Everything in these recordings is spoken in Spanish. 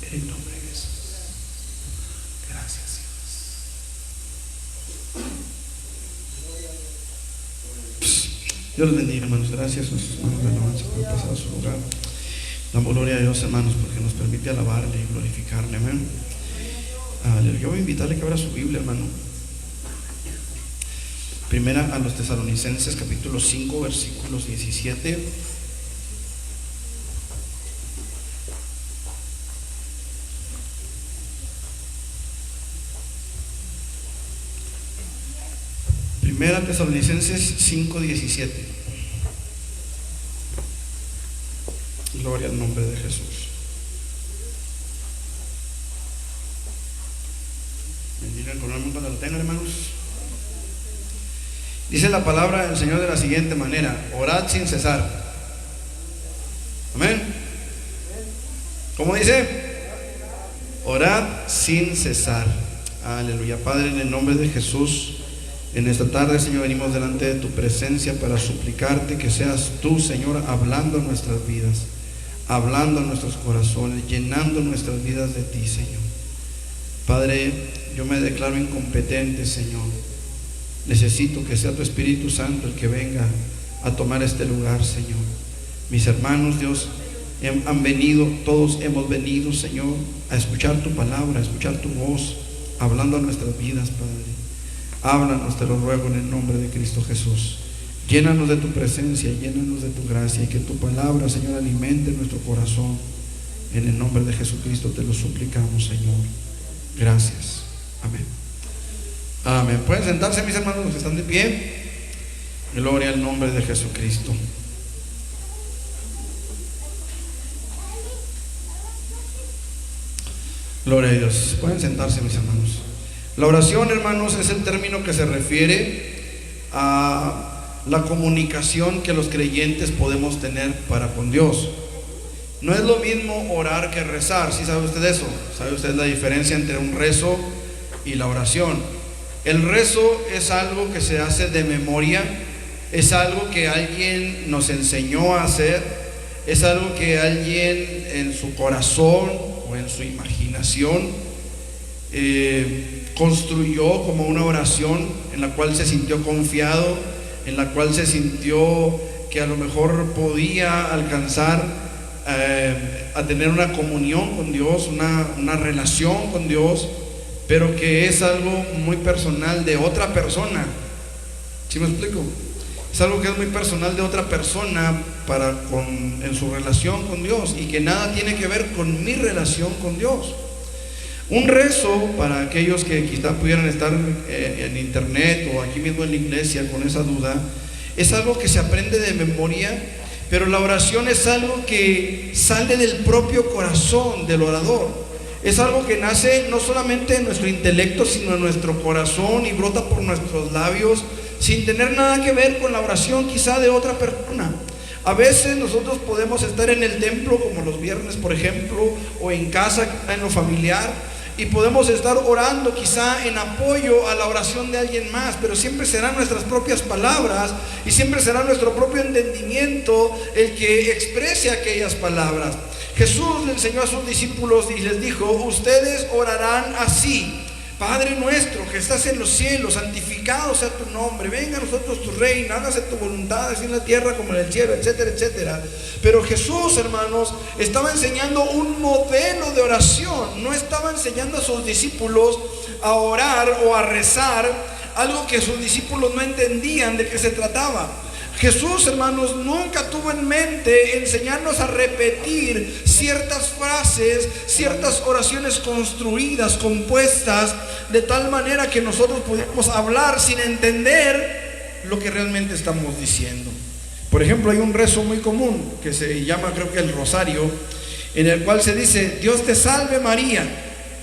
En el nombre de Jesús. Gracias, Dios. Dios los bendiga, hermanos. Gracias. Nuestros hermanos de alabanza por pasar a su lugar. Damos gloria a Dios, hermanos, porque nos permite alabarle y glorificarle. Amén. Yo voy a invitarle que abra su Biblia, hermano. Primera a los Tesalonicenses, capítulo 5, versículos 17. Primera Tesalonicenses 5, 17. Gloria al nombre de Jesús. Bendiga con el mundo cuando lo tengan, hermanos. Dice la palabra del Señor de la siguiente manera: orad sin cesar. Amén. ¿Cómo dice? Orad sin cesar. Aleluya. Padre, en el nombre de Jesús, en esta tarde, Señor, venimos delante de tu presencia para suplicarte que seas tú, Señor, hablando en nuestras vidas, hablando en nuestros corazones, llenando nuestras vidas de ti, Señor. Padre, yo me declaro incompetente, Señor. Necesito que sea tu Espíritu Santo el que venga a tomar este lugar, Señor. Mis hermanos, Dios, han venido, todos hemos venido, Señor, a escuchar tu palabra, a escuchar tu voz, hablando a nuestras vidas, Padre. Háblanos, te lo ruego, en el nombre de Cristo Jesús. Llénanos de tu presencia, llénanos de tu gracia, y que tu palabra, Señor, alimente nuestro corazón. En el nombre de Jesucristo te lo suplicamos, Señor. Gracias. Amén. Amén. Pueden sentarse, mis hermanos, los que están de pie. Gloria al nombre de Jesucristo. Gloria a Dios. Pueden sentarse, mis hermanos. La oración, hermanos, es el término que se refiere a la comunicación que los creyentes podemos tener para con Dios. No es lo mismo orar que rezar. ¿Sí sabe usted eso? ¿Sabe usted la diferencia entre un rezo y la oración? El rezo es algo que se hace de memoria, es algo que alguien nos enseñó a hacer, es algo que alguien en su corazón o en su imaginación construyó como una oración en la cual se sintió confiado, en la cual se sintió que a lo mejor podía alcanzar a tener una comunión con Dios, una relación con Dios, pero que es algo muy personal de otra persona. ¿Sí me explico? Es algo que es muy personal de otra persona en su relación con Dios, y que nada tiene que ver con mi relación con Dios. Un rezo, para aquellos que quizá pudieran estar en internet o aquí mismo en la iglesia con esa duda, es algo que se aprende de memoria, pero la oración es algo que sale del propio corazón del orador. Es algo que nace no solamente en nuestro intelecto, sino en nuestro corazón, y brota por nuestros labios, sin tener nada que ver con la oración quizá de otra persona. A veces nosotros podemos estar en el templo, como los viernes, por ejemplo, o en casa, en lo familiar, y podemos estar orando quizá en apoyo a la oración de alguien más, pero siempre serán nuestras propias palabras y siempre será nuestro propio entendimiento el que exprese aquellas palabras. Jesús le enseñó a sus discípulos y les dijo: ustedes orarán así: Padre nuestro que estás en los cielos, santificado sea tu nombre, venga a nosotros tu reino, hágase tu voluntad, así en la tierra como en el cielo, etcétera, etcétera. Pero Jesús, hermanos, estaba enseñando un modelo de oración. No estaba enseñando a sus discípulos a orar o a rezar algo que sus discípulos no entendían de qué se trataba. Jesús, hermanos, nunca tuvo en mente enseñarnos a repetir ciertas frases, ciertas oraciones construidas, compuestas, de tal manera que nosotros pudiéramos hablar sin entender lo que realmente estamos diciendo. Por ejemplo, hay un rezo muy común que se llama, creo que el rosario, en el cual se dice: Dios te salve María,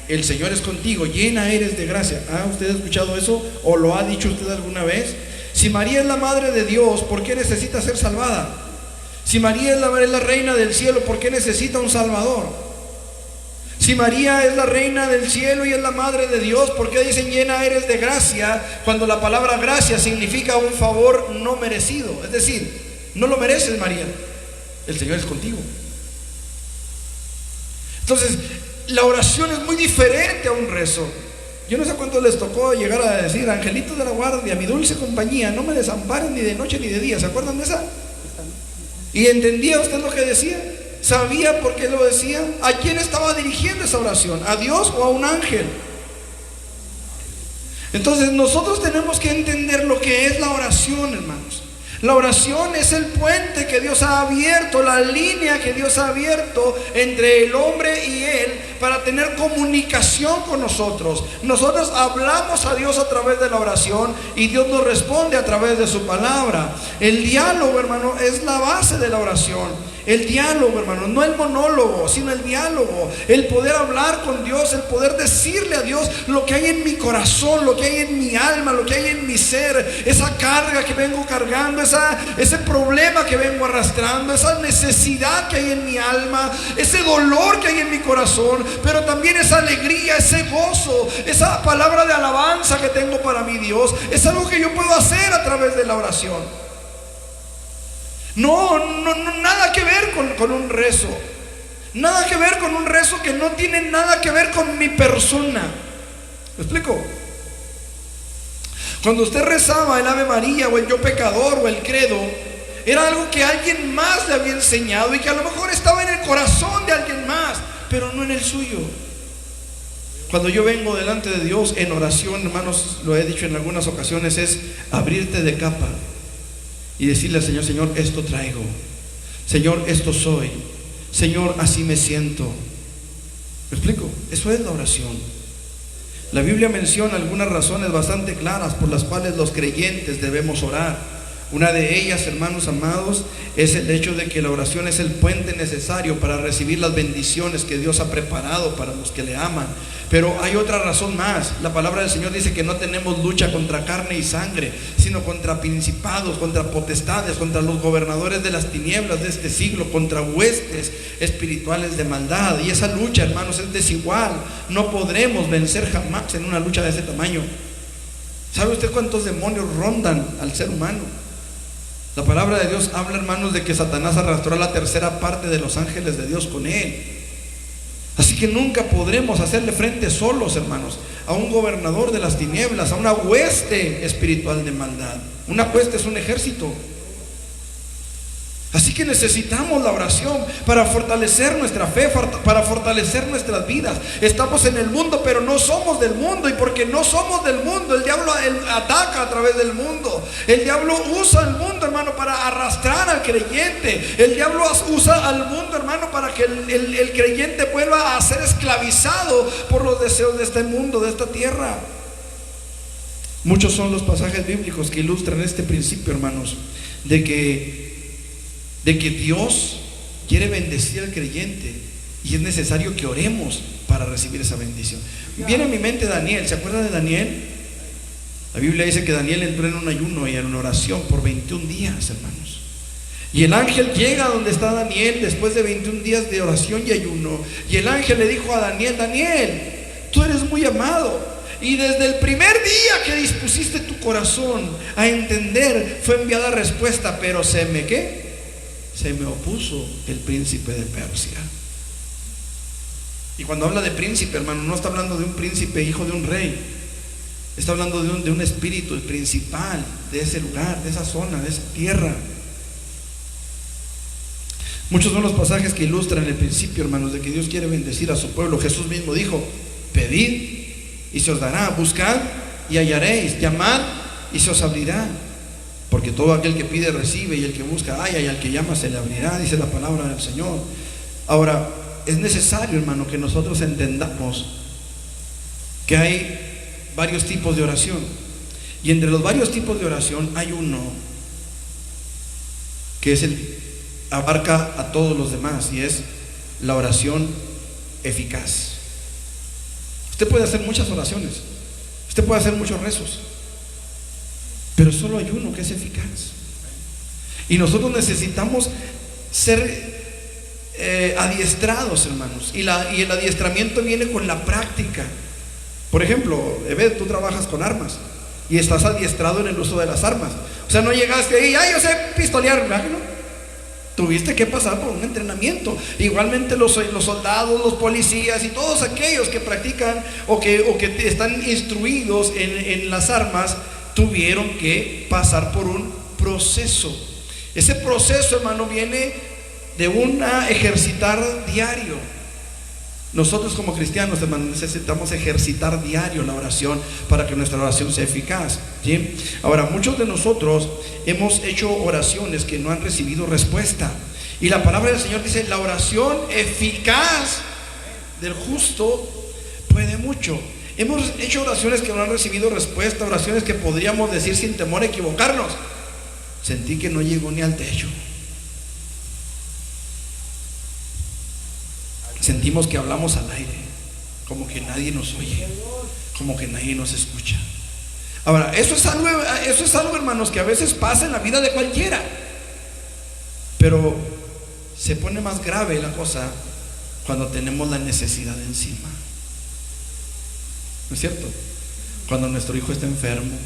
el Señor es contigo, llena eres de gracia. ¿Ha usted escuchado eso? ¿O lo ha dicho usted alguna vez? Si María es la madre de Dios, ¿por qué necesita ser salvada? Si María es la reina del cielo, ¿por qué necesita un salvador? Si María es la reina del cielo y es la madre de Dios, ¿por qué dicen llena eres de gracia, cuando la palabra gracia significa un favor no merecido? Es decir, no lo mereces, María, el Señor es contigo. Entonces, la oración es muy diferente a un rezo. Yo no sé cuánto les tocó llegar a decir: angelitos de la guardia, mi dulce compañía, no me desamparen ni de noche ni de día. ¿Se acuerdan de esa? ¿Y entendía usted lo que decía? ¿Sabía por qué lo decía? ¿A quién estaba dirigiendo esa oración? ¿A Dios o a un ángel? Entonces nosotros tenemos que entender lo que es la oración, hermanos. La oración es el puente que Dios ha abierto, la línea que Dios ha abierto entre el hombre y Él para tener comunicación con nosotros. Nosotros hablamos a Dios a través de la oración y Dios nos responde a través de su palabra. El diálogo, hermano, es la base de la oración. El diálogo, hermano, no el monólogo, sino el diálogo. El poder hablar con Dios, el poder decirle a Dios lo que hay en mi corazón, lo que hay en mi alma, lo que hay en mi ser. Esa carga que vengo cargando, ese problema que vengo arrastrando, esa necesidad que hay en mi alma, ese dolor que hay en mi corazón, pero también esa alegría, ese gozo, esa palabra de alabanza que tengo para mi Dios. Es algo que yo puedo hacer a través de la oración. No, nada que ver con un rezo. Nada que ver con un rezo que no tiene nada que ver con mi persona. ¿Me explico? Cuando usted rezaba el Ave María o el Yo Pecador o el Credo, era algo que alguien más le había enseñado y que a lo mejor estaba en el corazón de alguien más, pero no en el suyo. Cuando yo vengo delante de Dios en oración, hermanos, lo he dicho en algunas ocasiones, es abrirte de capa y decirle al Señor: Señor, esto traigo. Señor, esto soy. Señor, así me siento. ¿Me explico? Eso es la oración. La Biblia menciona algunas razones bastante claras por las cuales los creyentes debemos orar. Una de ellas, hermanos amados, es el hecho de que la oración es el puente necesario para recibir las bendiciones que Dios ha preparado para los que le aman. Pero hay otra razón más. La palabra del Señor dice que no tenemos lucha contra carne y sangre, sino contra principados, contra potestades, contra los gobernadores de las tinieblas de este siglo, contra huestes espirituales de maldad. Y esa lucha, hermanos, es desigual. No podremos vencer jamás en una lucha de ese tamaño. ¿Sabe usted cuántos demonios rondan al ser humano? La palabra de Dios habla, hermanos, de que Satanás arrastró a la tercera parte de los ángeles de Dios con él. Así que nunca podremos hacerle frente solos, hermanos, a un gobernador de las tinieblas, a una hueste espiritual de maldad. Una hueste es un ejército. Así que necesitamos la oración para fortalecer nuestra fe, para fortalecer nuestras vidas. Estamos en el mundo, pero no somos del mundo. Y porque no somos del mundo, el diablo ataca a través del mundo. El diablo usa el mundo, hermano, para arrastrar al creyente. El diablo usa al mundo, hermano, para que el creyente vuelva a ser esclavizado por los deseos de este mundo, de esta tierra. Muchos son los pasajes bíblicos que ilustran este principio, hermanos, de que Dios quiere bendecir al creyente y es necesario que oremos para recibir esa bendición. Viene a mi mente Daniel. ¿Se acuerda de Daniel? La Biblia dice que Daniel entró en un ayuno y en una oración por 21 días, hermanos. Y el ángel llega donde está Daniel después de 21 días de oración y ayuno. Y el ángel le dijo a Daniel: Daniel, tú eres muy amado. Y desde el primer día que dispusiste tu corazón a entender, fue enviada respuesta. Pero se me opuso el príncipe de Persia. Y cuando habla de príncipe, hermano, no está hablando de un príncipe hijo de un rey. Está hablando de un espíritu, el principal de ese lugar, de esa zona, de esa tierra. Muchos son los pasajes que ilustran el principio, hermanos, de que Dios quiere bendecir a su pueblo. Jesús mismo dijo: pedid y se os dará, buscad y hallaréis, llamad y se os abrirá. Porque todo aquel que pide recibe, y el que busca halla, y al que llama se le abrirá, dice la palabra del Señor. Ahora, es necesario, hermano, que nosotros entendamos que hay varios tipos de oración. Y entre los varios tipos de oración hay uno que abarca a todos los demás, y es la oración eficaz. Usted puede hacer muchas oraciones, usted puede hacer muchos rezos, pero solo hay uno que es eficaz. Y nosotros necesitamos ser adiestrados, hermanos. Y el adiestramiento viene con la práctica. Por ejemplo, Ebed, tú trabajas con armas y estás adiestrado en el uso de las armas. O sea, no llegaste ahí: ay, yo sé pistolear, ¿verdad? Tuviste que pasar por un entrenamiento. Igualmente los soldados, los policías y todos aquellos que practican o que están instruidos en las armas, tuvieron que pasar por un proceso. Ese proceso, hermano, viene de un ejercitar diario. Nosotros como cristianos, hermano, necesitamos ejercitar diario la oración para que nuestra oración sea eficaz, ¿sí? Ahora, muchos de nosotros hemos hecho oraciones que no han recibido respuesta. Y la palabra del Señor dice: la oración eficaz del justo puede mucho. Hemos hecho oraciones que no han recibido respuesta, oraciones que podríamos decir sin temor a equivocarnos: sentí que no llegó ni al techo. Sentimos que hablamos al aire, como que nadie nos oye, como que nadie nos escucha. Ahora, eso es algo, hermanos, que a veces pasa en la vida de cualquiera. Pero se pone más grave la cosa cuando tenemos la necesidad encima. ¿No es cierto? Cuando nuestro hijo está enfermo,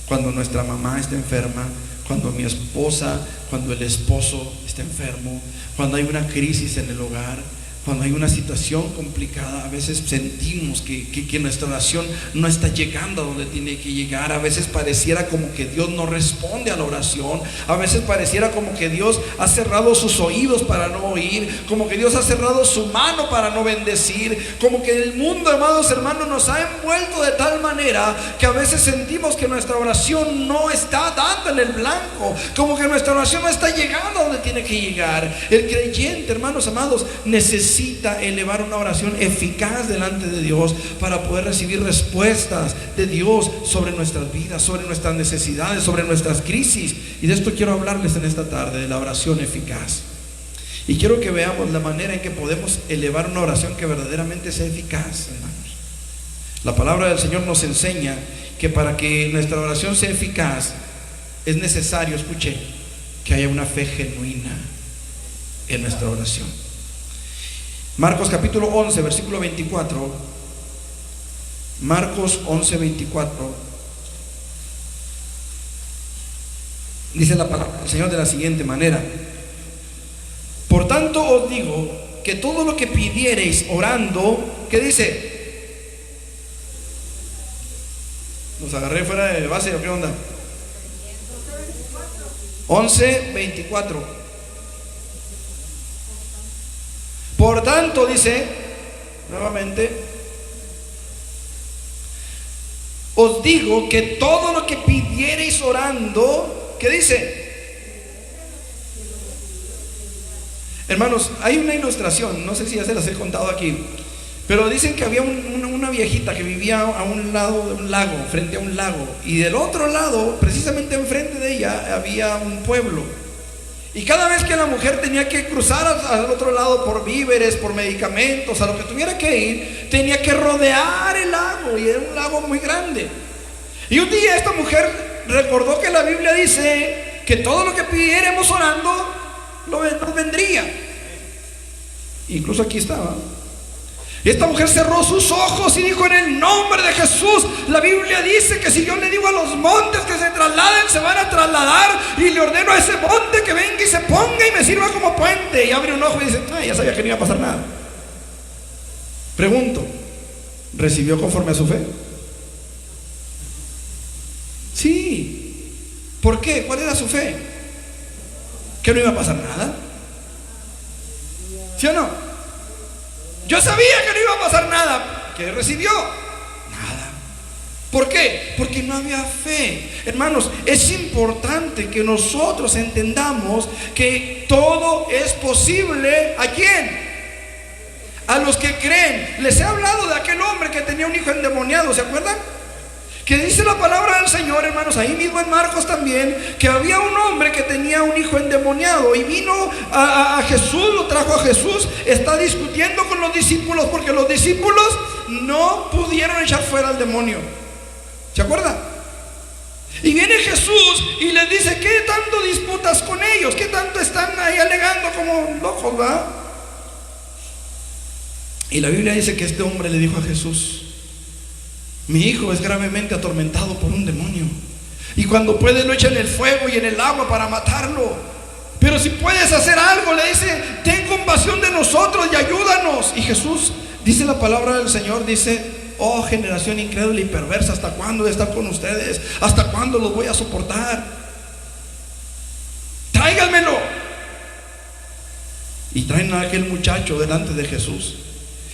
cuando nuestra mamá está enferma, cuando mi esposa, cuando el esposo está enfermo, cuando hay una crisis en el hogar, cuando hay una situación complicada, a veces sentimos que nuestra oración no está llegando a donde tiene que llegar. A veces pareciera como que Dios no responde a la oración. A veces pareciera como que Dios ha cerrado sus oídos para no oír, como que Dios ha cerrado su mano para no bendecir, como que el mundo, amados hermanos, nos ha envuelto de tal manera que a veces sentimos que nuestra oración no está dando en el blanco, como que nuestra oración no está llegando a donde tiene que llegar. El creyente, hermanos amados, necesita elevar una oración eficaz delante de Dios para poder recibir respuestas de Dios sobre nuestras vidas, sobre nuestras necesidades, sobre nuestras crisis. Y de esto quiero hablarles en esta tarde, de la oración eficaz. Y quiero que veamos la manera en que podemos elevar una oración que verdaderamente sea eficaz, hermanos. La palabra del Señor nos enseña que para que nuestra oración sea eficaz es necesario, escuche, que haya una fe genuina en nuestra oración. Marcos capítulo 11, versículo 24. Marcos 11, 24. Dice la palabra del Señor de la siguiente manera: por tanto os digo que todo lo que pidiereis orando, ¿qué dice? ¿Nos agarré fuera de base o qué onda? 11, 24. Por tanto, dice nuevamente, os digo que todo lo que pidiereis orando, ¿qué dice? Hermanos, hay una ilustración, no sé si ya se las he contado aquí, pero dicen que había una viejita que vivía a un lado de un lago, frente a un lago, y del otro lado, precisamente enfrente de ella, había un pueblo. Y cada vez que la mujer tenía que cruzar al otro lado por víveres, por medicamentos, a lo que tuviera que ir, tenía que rodear el lago, y era un lago muy grande. Y un día esta mujer recordó que la Biblia dice que todo lo que pidiéramos orando nos vendría. Incluso aquí estaba. Y esta mujer cerró sus ojos y dijo: en el nombre de Jesús. La Biblia dice que si yo le digo a los montes que se trasladen, se van a trasladar, y le ordeno a ese monte que venga y se ponga y me sirva como puente. Y abre un ojo y dice: ya sabía que no iba a pasar nada. Pregunto, ¿recibió conforme a su fe? Sí. ¿Por qué? ¿Cuál era su fe? ¿Que no iba a pasar nada? ¿Sí o no? Yo sabía que no iba a pasar nada. ¿Qué recibió? Nada. ¿Por qué? Porque no había fe. Hermanos, es importante que nosotros entendamos que todo es posible. ¿A quién? A los que creen. Les he hablado de aquel hombre que tenía un hijo endemoniado, ¿se acuerdan? Que dice la palabra del Señor, hermanos, ahí mismo en Marcos también, que había un hombre que tenía un hijo endemoniado y vino a Jesús, lo trajo a Jesús, está discutiendo con los discípulos porque los discípulos no pudieron echar fuera al demonio. ¿Se acuerdan? Y viene Jesús y les dice: ¿qué tanto disputas con ellos? ¿Qué tanto están ahí alegando como locos, va? Y la Biblia dice que este hombre le dijo a Jesús: mi hijo es gravemente atormentado por un demonio, y cuando puede lo echa en el fuego y en el agua para matarlo. Pero si puedes hacer algo, le dice, ten compasión de nosotros y ayúdanos. Y Jesús, dice la palabra del Señor, dice: oh generación incrédula y perversa, ¿hasta cuándo voy a estar con ustedes? ¿Hasta cuándo los voy a soportar? Tráiganmelo. Y traen a aquel muchacho delante de Jesús.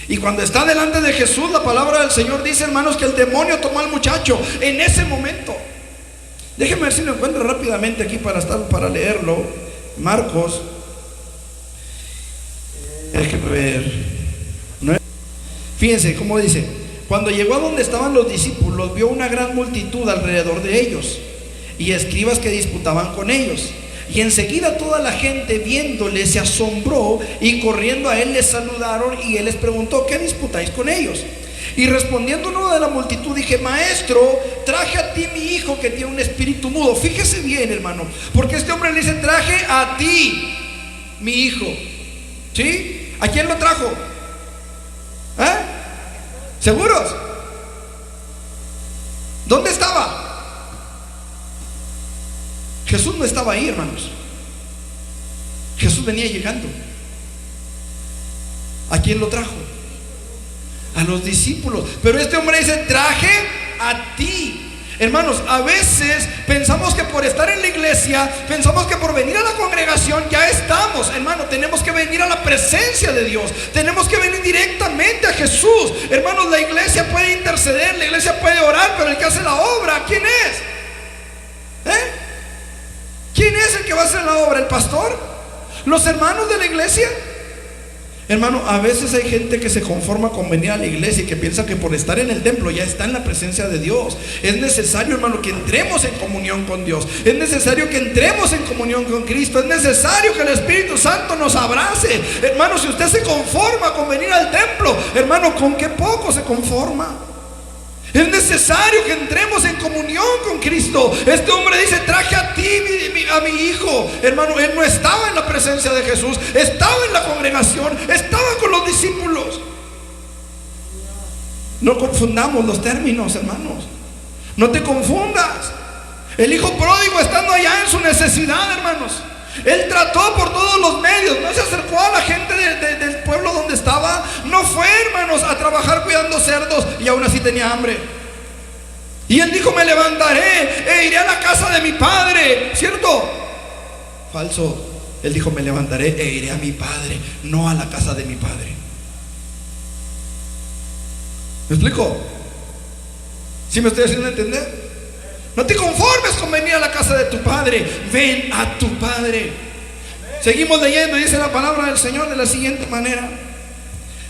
Y cuando está delante de Jesús, la palabra del Señor dice, hermanos, que el demonio tomó al muchacho en ese momento. Déjenme ver si lo encuentro rápidamente aquí para leerlo. Marcos, déjenme ver. Fíjense cómo dice: cuando llegó a donde estaban los discípulos, vio una gran multitud alrededor de ellos y escribas que disputaban con ellos. Y enseguida toda la gente, viéndole, se asombró, y corriendo a él les saludaron, y él les preguntó: ¿qué disputáis con ellos? Y respondiendo uno de la multitud, dije: maestro, traje a ti mi hijo que tiene un espíritu mudo. Fíjese bien, hermano, porque este hombre le dice: traje a ti mi hijo. ¿Sí? ¿A quién lo trajo? ¿Eh? ¿Seguros? ¿Dónde estaba? Jesús no estaba ahí, hermanos. Jesús venía llegando. ¿A quién lo trajo? A los discípulos. Pero este hombre dice: traje a ti. Hermanos, a veces pensamos que por estar en la iglesia, pensamos que por venir a la congregación ya estamos. Hermano, tenemos que venir a la presencia de Dios. Tenemos que venir directamente a Jesús. Hermanos, la iglesia puede interceder, la iglesia puede orar, pero el que hace la obra, ¿quién es? ¿Quién es el que va a hacer la obra? ¿El pastor? ¿Los hermanos de la iglesia? Hermano, a veces hay gente que se conforma con venir a la iglesia y que piensa que por estar en el templo ya está en la presencia de Dios. Es necesario, hermano, que entremos en comunión con Dios. Es necesario que entremos en comunión con Cristo. Es necesario que el Espíritu Santo nos abrace. Hermano, si usted se conforma con venir al templo, hermano, ¿con qué poco se conforma? Es necesario que entremos en comunión con Cristo. Este hombre dice: traje a ti a mi hijo. Hermano, él no estaba en la presencia de Jesús, estaba en la congregación, estaba con los discípulos. No confundamos los términos, hermanos. No te confundas. El hijo pródigo, estando allá en su necesidad, hermanos, él trató por todos los medios. No se acercó a la gente del pueblo donde estaba. No fue, hermanos, a trabajar cuidando cerdos, y aún así tenía hambre. Y él dijo: me levantaré e iré a la casa de mi padre. ¿Cierto? Falso. Él dijo: me levantaré e iré a mi padre, no a la casa de mi padre. ¿Me explico? ¿Sí me estoy haciendo entender? No te conformes con venir a la casa de tu padre, ven a tu padre. Seguimos leyendo y dice la palabra del Señor de la siguiente manera: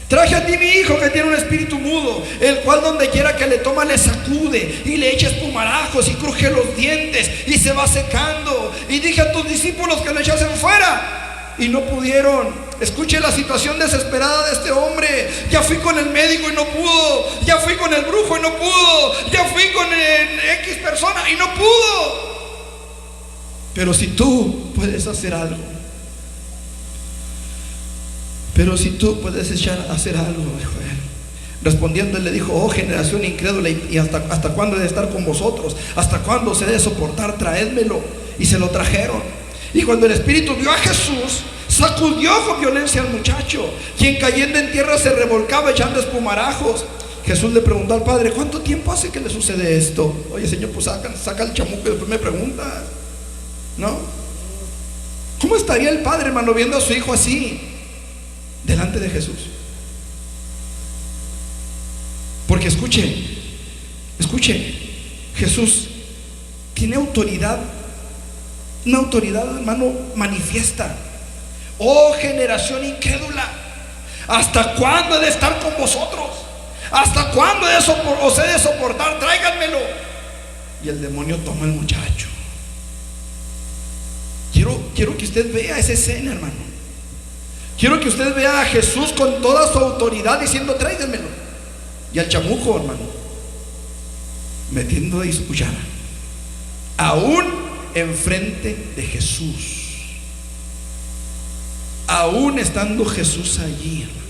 traje a ti mi hijo que tiene un espíritu mudo, el cual donde quiera que le toma le sacude y le echa espumarajos y cruje los dientes y se va secando. Y dije a tus discípulos que lo echasen fuera y no pudieron. Escuche la situación desesperada de este hombre. Ya fui con el médico y no pudo. Ya fui con el brujo y no pudo. Ya fui con X persona y no pudo. Pero si tú puedes hacer algo, pero si tú puedes hacer algo, dijo él. Respondiendo, él le dijo: oh generación incrédula, y hasta cuándo he de estar con vosotros, hasta cuándo se he de soportar, traédmelo. Y se lo trajeron. Y cuando el espíritu vio a Jesús, sacudió con violencia al muchacho, quien cayendo en tierra se revolcaba echando espumarajos. Jesús le preguntó al padre: ¿cuánto tiempo hace que le sucede esto? Oye, Señor, pues saca el chamuco y después me preguntas, ¿no? ¿Cómo estaría el padre, hermano, viendo a su hijo así delante de Jesús? Porque escuche, Jesús tiene autoridad, una autoridad, hermano, manifiesta. Oh generación incrédula, ¿hasta cuándo he de estar con vosotros? ¿Hasta cuándo os he de soportar? Tráiganmelo. Y el demonio toma al muchacho. Quiero que usted vea esa escena, hermano. Quiero que usted vea a Jesús con toda su autoridad diciendo: tráiganmelo. Y al chamuco, hermano, metiendo ahí su cuchara, aún enfrente de Jesús. Aún estando Jesús allí, hermano.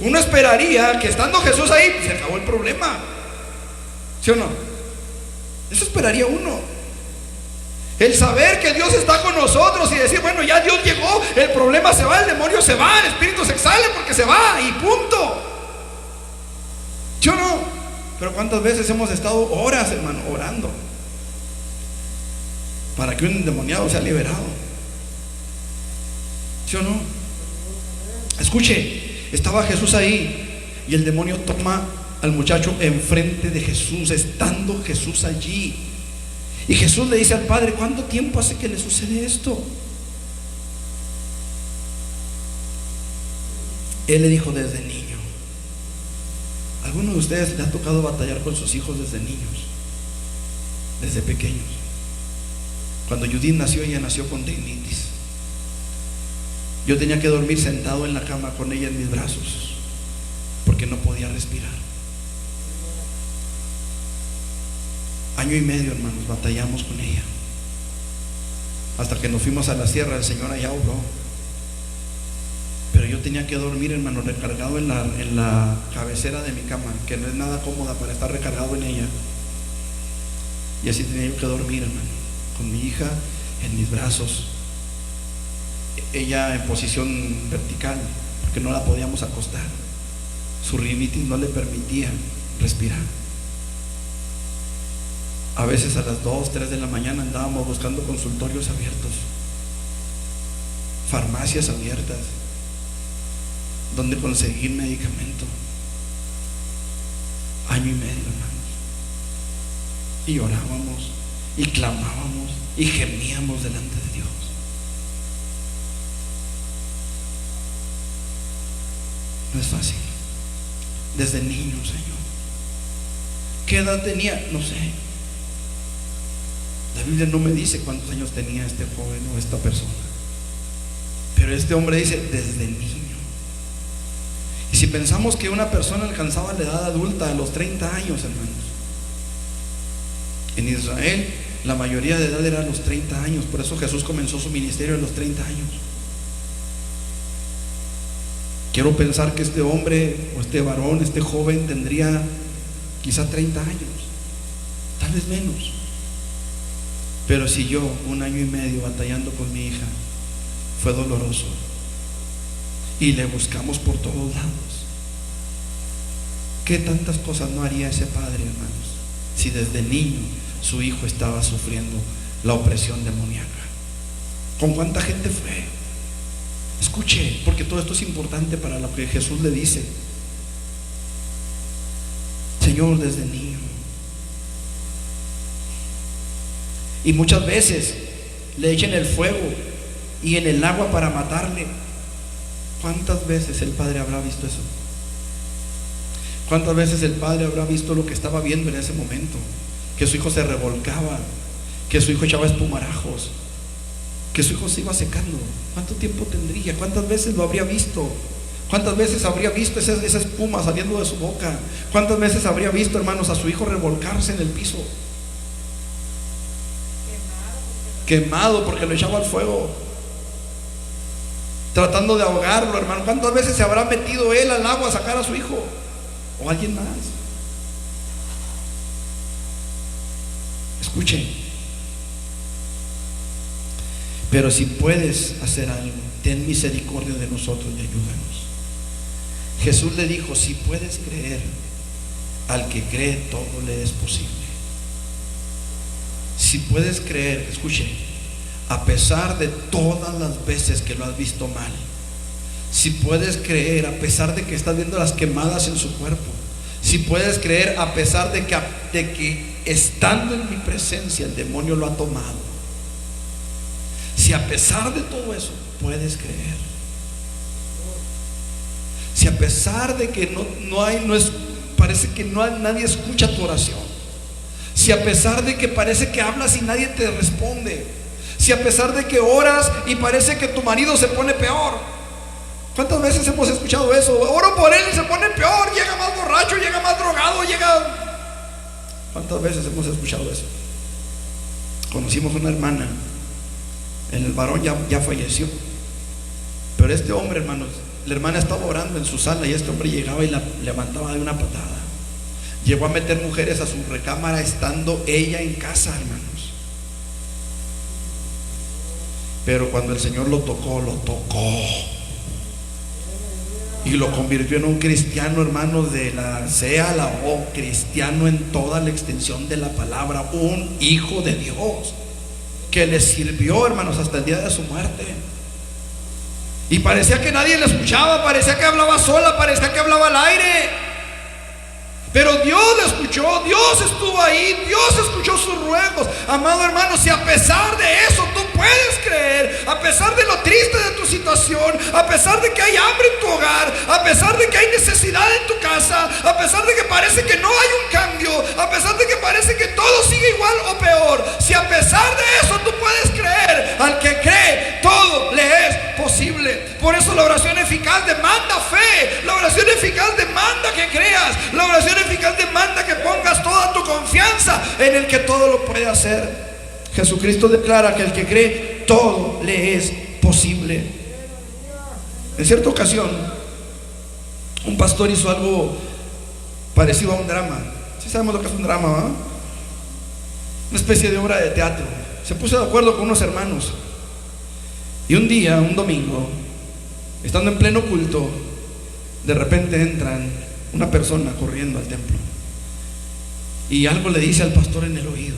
Uno esperaría que estando Jesús ahí, se acabó el problema. ¿Sí o no? Eso esperaría uno. El saber que Dios está con nosotros y decir, bueno, ya Dios llegó, el problema se va, el demonio se va, el espíritu se sale porque se va y punto. Yo no. Pero ¿cuántas veces hemos estado horas, hermano, orando para que un endemoniado sea liberado? ¿Sí o no? Escuche, estaba Jesús ahí y el demonio toma al muchacho enfrente de Jesús, estando Jesús allí. Y Jesús le dice al Padre, ¿cuánto tiempo hace que le sucede esto? Él le dijo, desde niño. ¿Alguno de ustedes le ha tocado batallar con sus hijos desde niños? Desde pequeños. Cuando Judith nació, ella nació con rinitis. Yo tenía que dormir sentado en la cama con ella en mis brazos porque no podía respirar. Año y medio, hermanos, batallamos con ella, hasta que nos fuimos a la sierra. El Señor allá obró, pero yo tenía que dormir, hermano, recargado en la cabecera de mi cama, que no es nada cómoda para estar recargado en ella. Y así tenía yo que dormir, hermano, con mi hija en mis brazos, ella en posición vertical, porque no la podíamos acostar. Su rinitis no le permitía respirar. A veces a las 2, 3 de la mañana andábamos buscando consultorios abiertos, farmacias abiertas, donde conseguir medicamento. Año y medio, hermanos. Y orábamos, y clamábamos, y gemíamos delante de Dios. No es fácil. Desde niño, Señor. ¿Qué edad tenía? No sé. La Biblia no me dice cuántos años tenía este joven o esta persona, pero este hombre dice desde niño. Y si pensamos que una persona alcanzaba la edad adulta a los 30 años, hermanos, en Israel la mayoría de edad era a los 30 años. Por eso Jesús comenzó su ministerio a los 30 años. Quiero pensar que este hombre o este varón, este joven, tendría quizá 30 años, tal vez menos. Pero si yo, 1 año y medio batallando con mi hija, fue doloroso, y le buscamos por todos lados. ¿Qué tantas cosas no haría ese padre, hermanos, si desde niño su hijo estaba sufriendo la opresión demoníaca? ¿Con cuánta gente fue? Escuche, porque todo esto es importante para lo que Jesús le dice. Señor, desde niño. Y muchas veces le echan el fuego y en el agua para matarle. ¿Cuántas veces el padre habrá visto eso? ¿Cuántas veces el padre habrá visto lo que estaba viendo en ese momento? Que su hijo se revolcaba, que su hijo echaba espumarajos, que su hijo se iba secando. ¿Cuánto tiempo tendría? ¿Cuántas veces lo habría visto? ¿Cuántas veces habría visto esa espuma saliendo de su boca? ¿Cuántas veces habría visto, hermanos, a su hijo revolcarse en el piso? Quemado porque lo echaba al fuego, tratando de ahogarlo, hermano. ¿Cuántas veces se habrá metido él al agua a sacar a su hijo? ¿O alguien más? Escuchen. Pero si puedes hacer algo, ten misericordia de nosotros y ayúdanos. Jesús le dijo, si puedes creer, al que cree todo le es posible. Si puedes creer, escuche, a pesar de todas las veces que lo has visto mal, si puedes creer a pesar de que estás viendo las quemadas en su cuerpo, si puedes creer a pesar de que estando en mi presencia el demonio lo ha tomado, si a pesar de todo eso puedes creer, si a pesar de que parece que nadie escucha tu oración, si a pesar de que parece que hablas y nadie te responde, si a pesar de que oras y parece que tu marido se pone peor. ¿Cuántas veces hemos escuchado eso? Oro por él y se pone peor, llega más borracho, llega más drogado, ¿Cuántas veces hemos escuchado eso? Conocimos una hermana, el varón ya falleció, pero este hombre, hermanos, la hermana estaba orando en su sala y este hombre llegaba y la levantaba de una patada. Llegó a meter mujeres a su recámara estando ella en casa, hermanos. Pero cuando el Señor lo tocó y lo convirtió en un cristiano, hermanos, de la C a la O, cristiano en toda la extensión de la palabra, un hijo de Dios que le sirvió, hermanos, hasta el día de su muerte. Y parecía que nadie le escuchaba, parecía que hablaba sola, parecía que hablaba al aire. Pero Dios le escuchó, Dios estuvo ahí, Dios escuchó sus ruegos. Amado hermano, si a pesar de eso tú puedes creer, a pesar de lo triste de tu situación, a pesar de que hay hambre en tu hogar, a pesar de que hay necesidad en tu casa, a pesar de que parece que no hay un cambio, a pesar de que parece que todo sigue igual o peor, si a pesar de eso tú puedes creer, al que cree todo le es posible. Por eso la oración eficaz demanda fe, la oración eficaz demanda que creas, la oración eficaz demanda que pongas toda tu confianza en el que todo lo puede hacer. Jesucristo declara que el que cree todo le es posible. En cierta ocasión un pastor hizo algo parecido a un drama. ¿Sí sabemos lo que es un drama, ¿verdad? Una especie de obra de teatro. Se puso de acuerdo con unos hermanos y un día, un domingo, estando en pleno culto, de repente entran una persona corriendo al templo y algo le dice al pastor en el oído.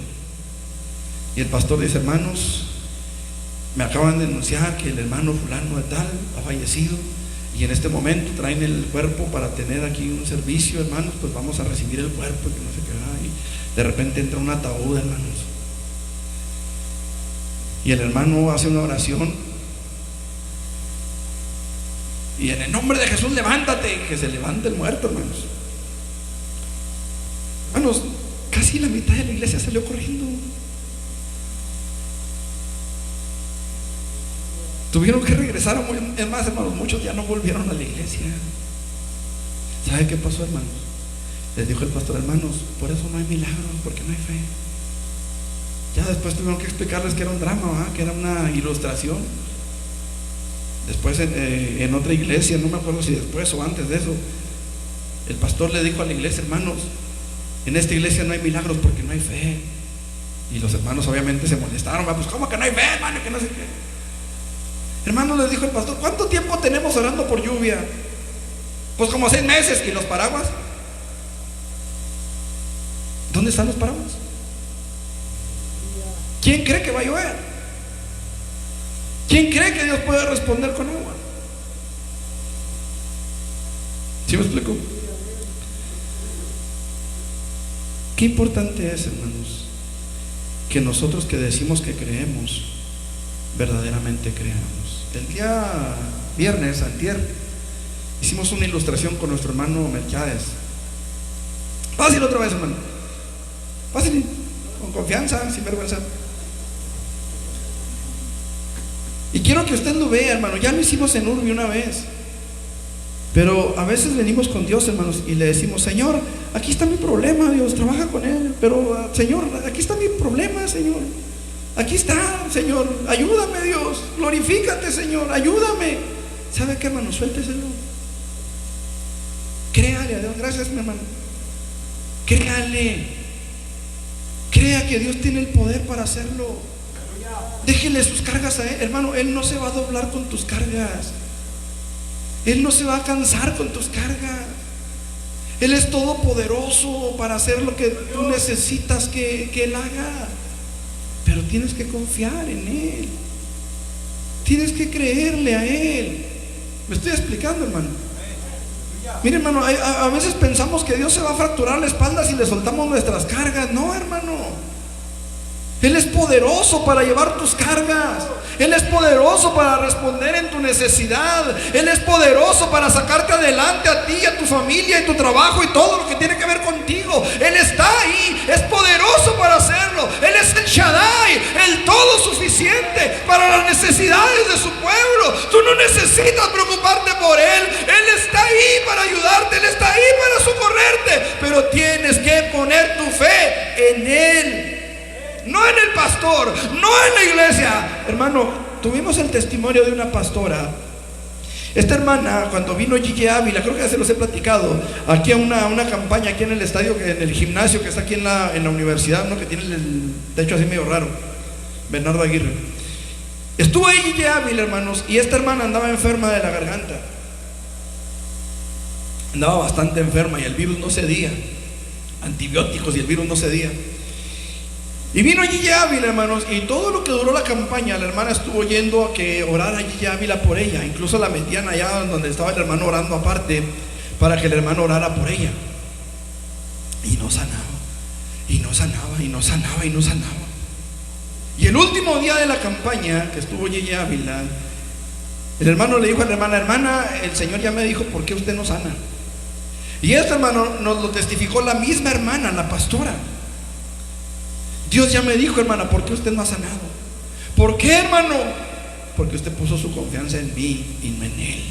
Y el pastor dice: hermanos, me acaban de anunciar que el hermano fulano de tal ha fallecido y en este momento traen el cuerpo para tener aquí un servicio, hermanos, pues vamos a recibir el cuerpo, que no sé qué. Y de repente entra un ataúd, hermanos, y el hermano hace una oración y en el nombre de Jesús levántate, que se levante el muerto, hermanos. Hermanos, casi la mitad de la iglesia salió corriendo. Tuvieron que regresar. Es más, hermanos, muchos ya no volvieron a la iglesia. ¿Sabe qué pasó, hermanos? Les dijo el pastor: hermanos, por eso no hay milagros, porque no hay fe. Ya después tuvieron que explicarles que era un drama, ¿verdad? Que era una ilustración. Después en otra iglesia, no me acuerdo si después o antes de eso, el pastor le dijo a la iglesia: hermanos, en esta iglesia no hay milagros porque no hay fe. Y los hermanos obviamente se molestaron: pues ¿cómo que no hay fe, hermano? Que no sé qué. Hermanos, les dijo el pastor: ¿cuánto tiempo tenemos orando por lluvia? Pues como 6 meses. ¿Y los paraguas? ¿Dónde están los paraguas? ¿Quién cree que va a llover? ¿Quién cree que Dios puede responder con agua? ¿Sí me explico? Qué importante es, hermanos, que nosotros que decimos que creemos, verdaderamente creamos. El día viernes, antier, hicimos una ilustración con nuestro hermano Melquiades. Fácil otra vez, hermano. Fácil, con confianza, sin vergüenza. Y quiero que usted lo vea, hermano. Ya lo hicimos en Urbi una vez. Pero a veces venimos con Dios, hermanos, y le decimos: Señor, aquí está mi problema, Dios, trabaja con él. Pero Señor, aquí está mi problema, Señor. Aquí está, Señor, ayúdame, Dios, glorifícate, Señor, ayúdame. ¿Sabe qué, hermano? Suélteselo. Créale a Dios. Gracias, mi hermano. Créale. Crea que Dios tiene el poder para hacerlo. Déjele sus cargas a Él, hermano. Él no se va a doblar con tus cargas. Él no se va a cansar con tus cargas. Él es todopoderoso para hacer lo que tú necesitas que Él haga. Pero tienes que confiar en Él. Tienes que creerle a Él. ¿Me estoy explicando, hermano? Mire, hermano, a veces pensamos que Dios se va a fracturar la espalda si le soltamos nuestras cargas. No, hermano. Él es poderoso para llevar tus cargas. Él es poderoso para responder en tu necesidad. Él es poderoso para sacarte adelante a ti, a tu familia, en tu trabajo y todo lo que tiene que ver contigo. Él está ahí, es poderoso para hacerlo. Él es el Shaddai, el todo suficiente para las necesidades de su pueblo. Tú no necesitas preocuparte por Él. Él está ahí para ayudarte, Él está ahí para socorrerte. Pero tienes que poner tu fe en Él. No en el pastor, no en la iglesia. Hermano, tuvimos el testimonio de una pastora. Esta hermana, cuando vino Gigi Ávila, creo que ya se los he platicado, aquí a una campaña aquí en el estadio, en el gimnasio que está aquí en la universidad, ¿no? Que tiene el techo así medio raro, Bernardo Aguirre. Estuvo ahí Gigi Ávila, hermanos, y esta hermana andaba enferma de la garganta. Andaba bastante enferma y el virus no cedía. Antibióticos y el virus no cedía. Y vino Gigi Ávila, hermanos, y todo lo que duró la campaña, la hermana estuvo yendo a que orara Gigi Ávila por ella. Incluso la metían allá donde estaba el hermano orando aparte, para que el hermano orara por ella. Y no sanaba, y no sanaba, y no sanaba, y no sanaba. Y el último día de la campaña que estuvo Gigi Ávila, el hermano le dijo a la hermana: hermana, el Señor ya me dijo por qué usted no sana. Y este hermano nos lo testificó la misma hermana, la pastora. Dios ya me dijo, hermana, ¿por qué usted no ha sanado? ¿Por qué, hermano? Porque usted puso su confianza en mí y no en él.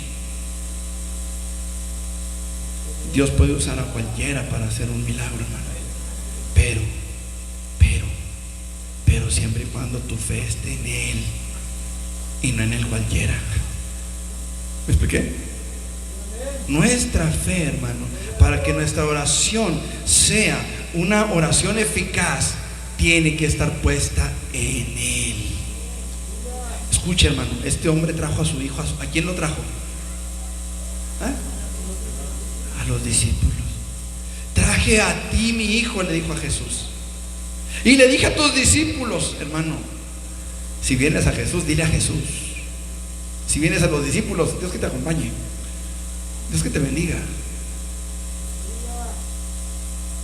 Dios puede usar a cualquiera para hacer un milagro, hermano. Pero siempre y cuando tu fe esté en él y no en el cualquiera. ¿Me expliqué? Nuestra fe, hermano, para que nuestra oración sea una oración eficaz, tiene que estar puesta en él. Escuche, hermano, este hombre trajo a su hijo. ¿A quién lo trajo? A los discípulos. Traje a ti, mi hijo, le dijo a Jesús. Y le dije a tus discípulos, hermano, si vienes a Jesús, dile a Jesús. Si vienes a los discípulos, Dios que te acompañe, Dios que te bendiga.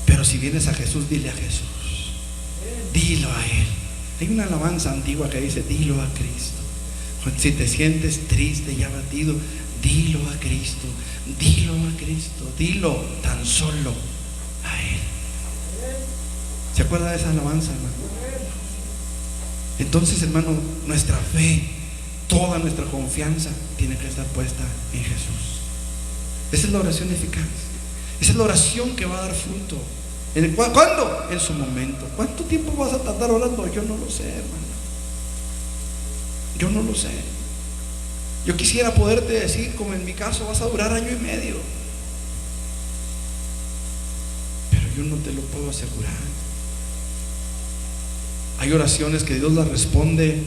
Pero si vienes a Jesús, dile a Jesús. Dilo a él. Hay una alabanza antigua que dice: dilo a Cristo. Si te sientes triste y abatido, dilo a Cristo. Dilo a Cristo. Dilo tan solo a él. ¿Se acuerda de esa alabanza, hermano? Entonces, hermano, nuestra fe, toda nuestra confianza tiene que estar puesta en Jesús. Esa es la oración eficaz. Esa es la oración que va a dar fruto. ¿Cuándo? En su momento. ¿Cuánto tiempo vas a tardar orando? Yo no lo sé, hermano. Yo no lo sé. Yo quisiera poderte decir, como en mi caso, vas a durar 1 año y medio. Pero yo no te lo puedo asegurar. Hay oraciones que Dios las responde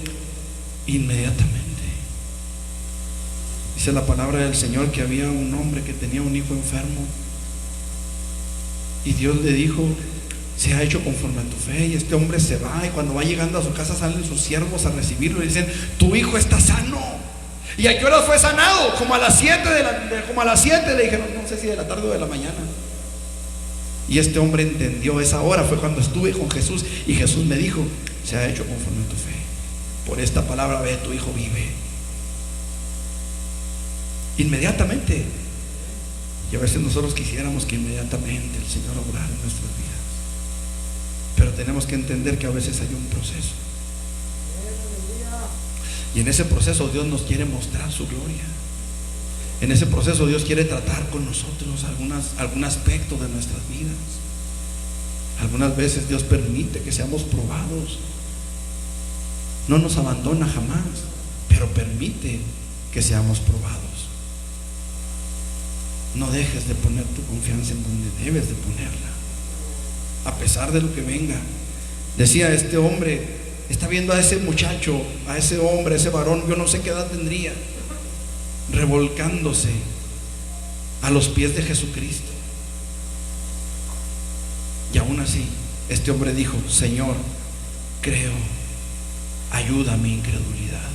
inmediatamente. Dice la palabra del Señor que había un hombre que tenía un hijo enfermo. Y Dios le dijo: se ha hecho conforme a tu fe. Y este hombre se va, y cuando va llegando a su casa salen sus siervos a recibirlo y dicen: tu hijo está sano. ¿Y a qué hora fue sanado? Como a las 7 le dijeron, no sé si de la tarde o de la mañana. Y este hombre entendió. Esa hora fue cuando estuve con Jesús, y Jesús me dijo: se ha hecho conforme a tu fe. Por esta palabra, ve, tu hijo vive. Inmediatamente. Y a veces nosotros quisiéramos que inmediatamente el Señor obrara en nuestras vidas, pero tenemos que entender que a veces hay un proceso, y en ese proceso Dios nos quiere mostrar su gloria. En ese proceso Dios quiere tratar con nosotros algún aspecto de nuestras vidas. Algunas veces Dios permite que seamos probados. No nos abandona jamás, pero permite que seamos probados. No dejes de poner tu confianza en donde debes de ponerla, a pesar de lo que venga. Decía este hombre, está viendo a ese muchacho, a ese hombre, a ese varón, yo no sé qué edad tendría, revolcándose a los pies de Jesucristo. Y aún así, este hombre dijo: Señor, creo, ayuda a mi incredulidad.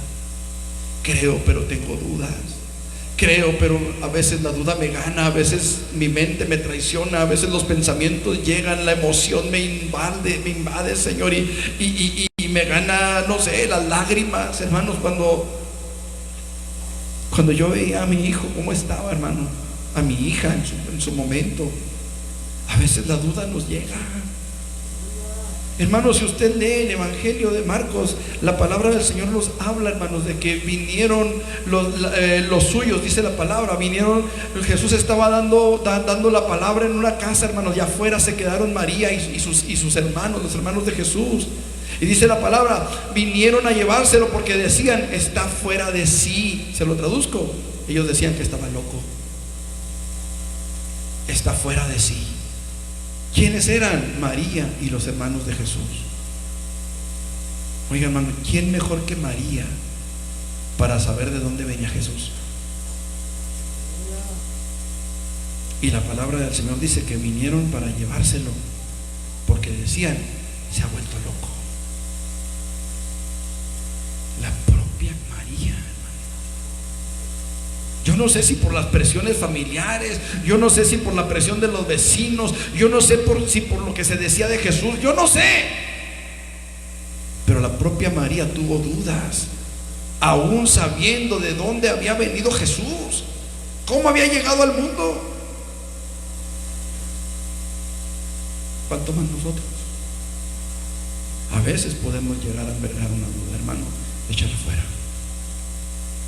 Creo, pero tengo dudas. Creo, pero a veces la duda me gana, a veces mi mente me traiciona, a veces los pensamientos llegan, la emoción me invade, Señor, y me gana, no sé, las lágrimas, hermanos, cuando yo veía a mi hijo cómo estaba, hermano, a mi hija en su momento, a veces la duda nos llega. Hermanos, si usted lee el Evangelio de Marcos, la palabra del Señor nos habla, hermanos, de que vinieron los suyos, dice la palabra, vinieron, Jesús estaba dando la palabra en una casa, hermanos, y afuera se quedaron María y sus hermanos, los hermanos de Jesús. Y dice la palabra, vinieron a llevárselo porque decían: está fuera de sí. Se lo traduzco, ellos decían que estaba loco. Está fuera de sí. ¿Quiénes eran? María y los hermanos de Jesús. Oiga, hermano, ¿quién mejor que María para saber de dónde venía Jesús. Y la palabra del Señor dice que vinieron para llevárselo, porque decían: se ha vuelto loco. La propia María, hermano. Yo no sé si por las presiones familiares, yo no sé si por la presión de los vecinos, yo no sé si por lo que se decía de Jesús, yo no sé. Pero la propia María tuvo dudas, aún sabiendo de dónde había venido Jesús, cómo había llegado al mundo. ¿Cuánto más nosotros? A veces podemos llegar a albergar una duda, hermano. Échala fuera.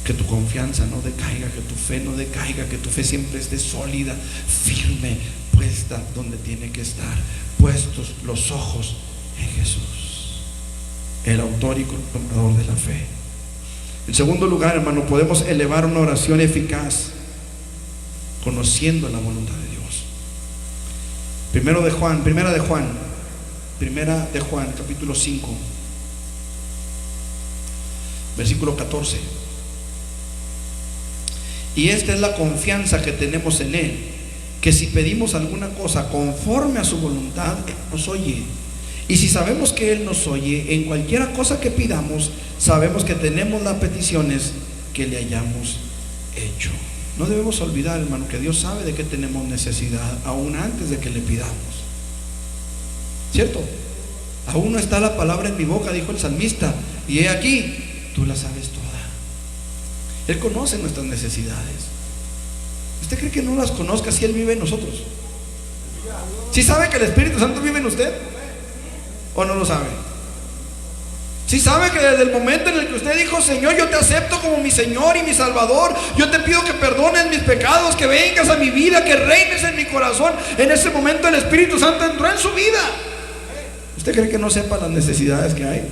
Que tu confianza no decaiga, que tu fe no decaiga, que tu fe siempre esté sólida, firme, puesta donde tiene que estar, puestos los ojos en Jesús, el autor y consumador de la fe. En segundo lugar, hermano, podemos elevar una oración eficaz conociendo la voluntad de Dios. Primera de Juan, capítulo 5, versículo 14. Y esta es la confianza que tenemos en Él, que si pedimos alguna cosa conforme a su voluntad, Él nos oye. Y si sabemos que Él nos oye, en cualquiera cosa que pidamos, sabemos que tenemos las peticiones que le hayamos hecho. No debemos olvidar, hermano, que Dios sabe de qué tenemos necesidad, aún antes de que le pidamos. ¿Cierto? Aún no está la palabra en mi boca, dijo el salmista, y he aquí, tú la sabes toda. Él conoce nuestras necesidades. ¿Usted cree que no las conozca si Él vive en nosotros? ¿Sí sabe que el Espíritu Santo vive en usted? ¿O no lo sabe? ¿Sí sabe que desde el momento en el que usted dijo: Señor, yo te acepto como mi Señor y mi Salvador, yo te pido que perdones mis pecados, que vengas a mi vida, que reines en mi corazón, en ese momento el Espíritu Santo entró en su vida? ¿Usted cree que no sepa las necesidades que hay?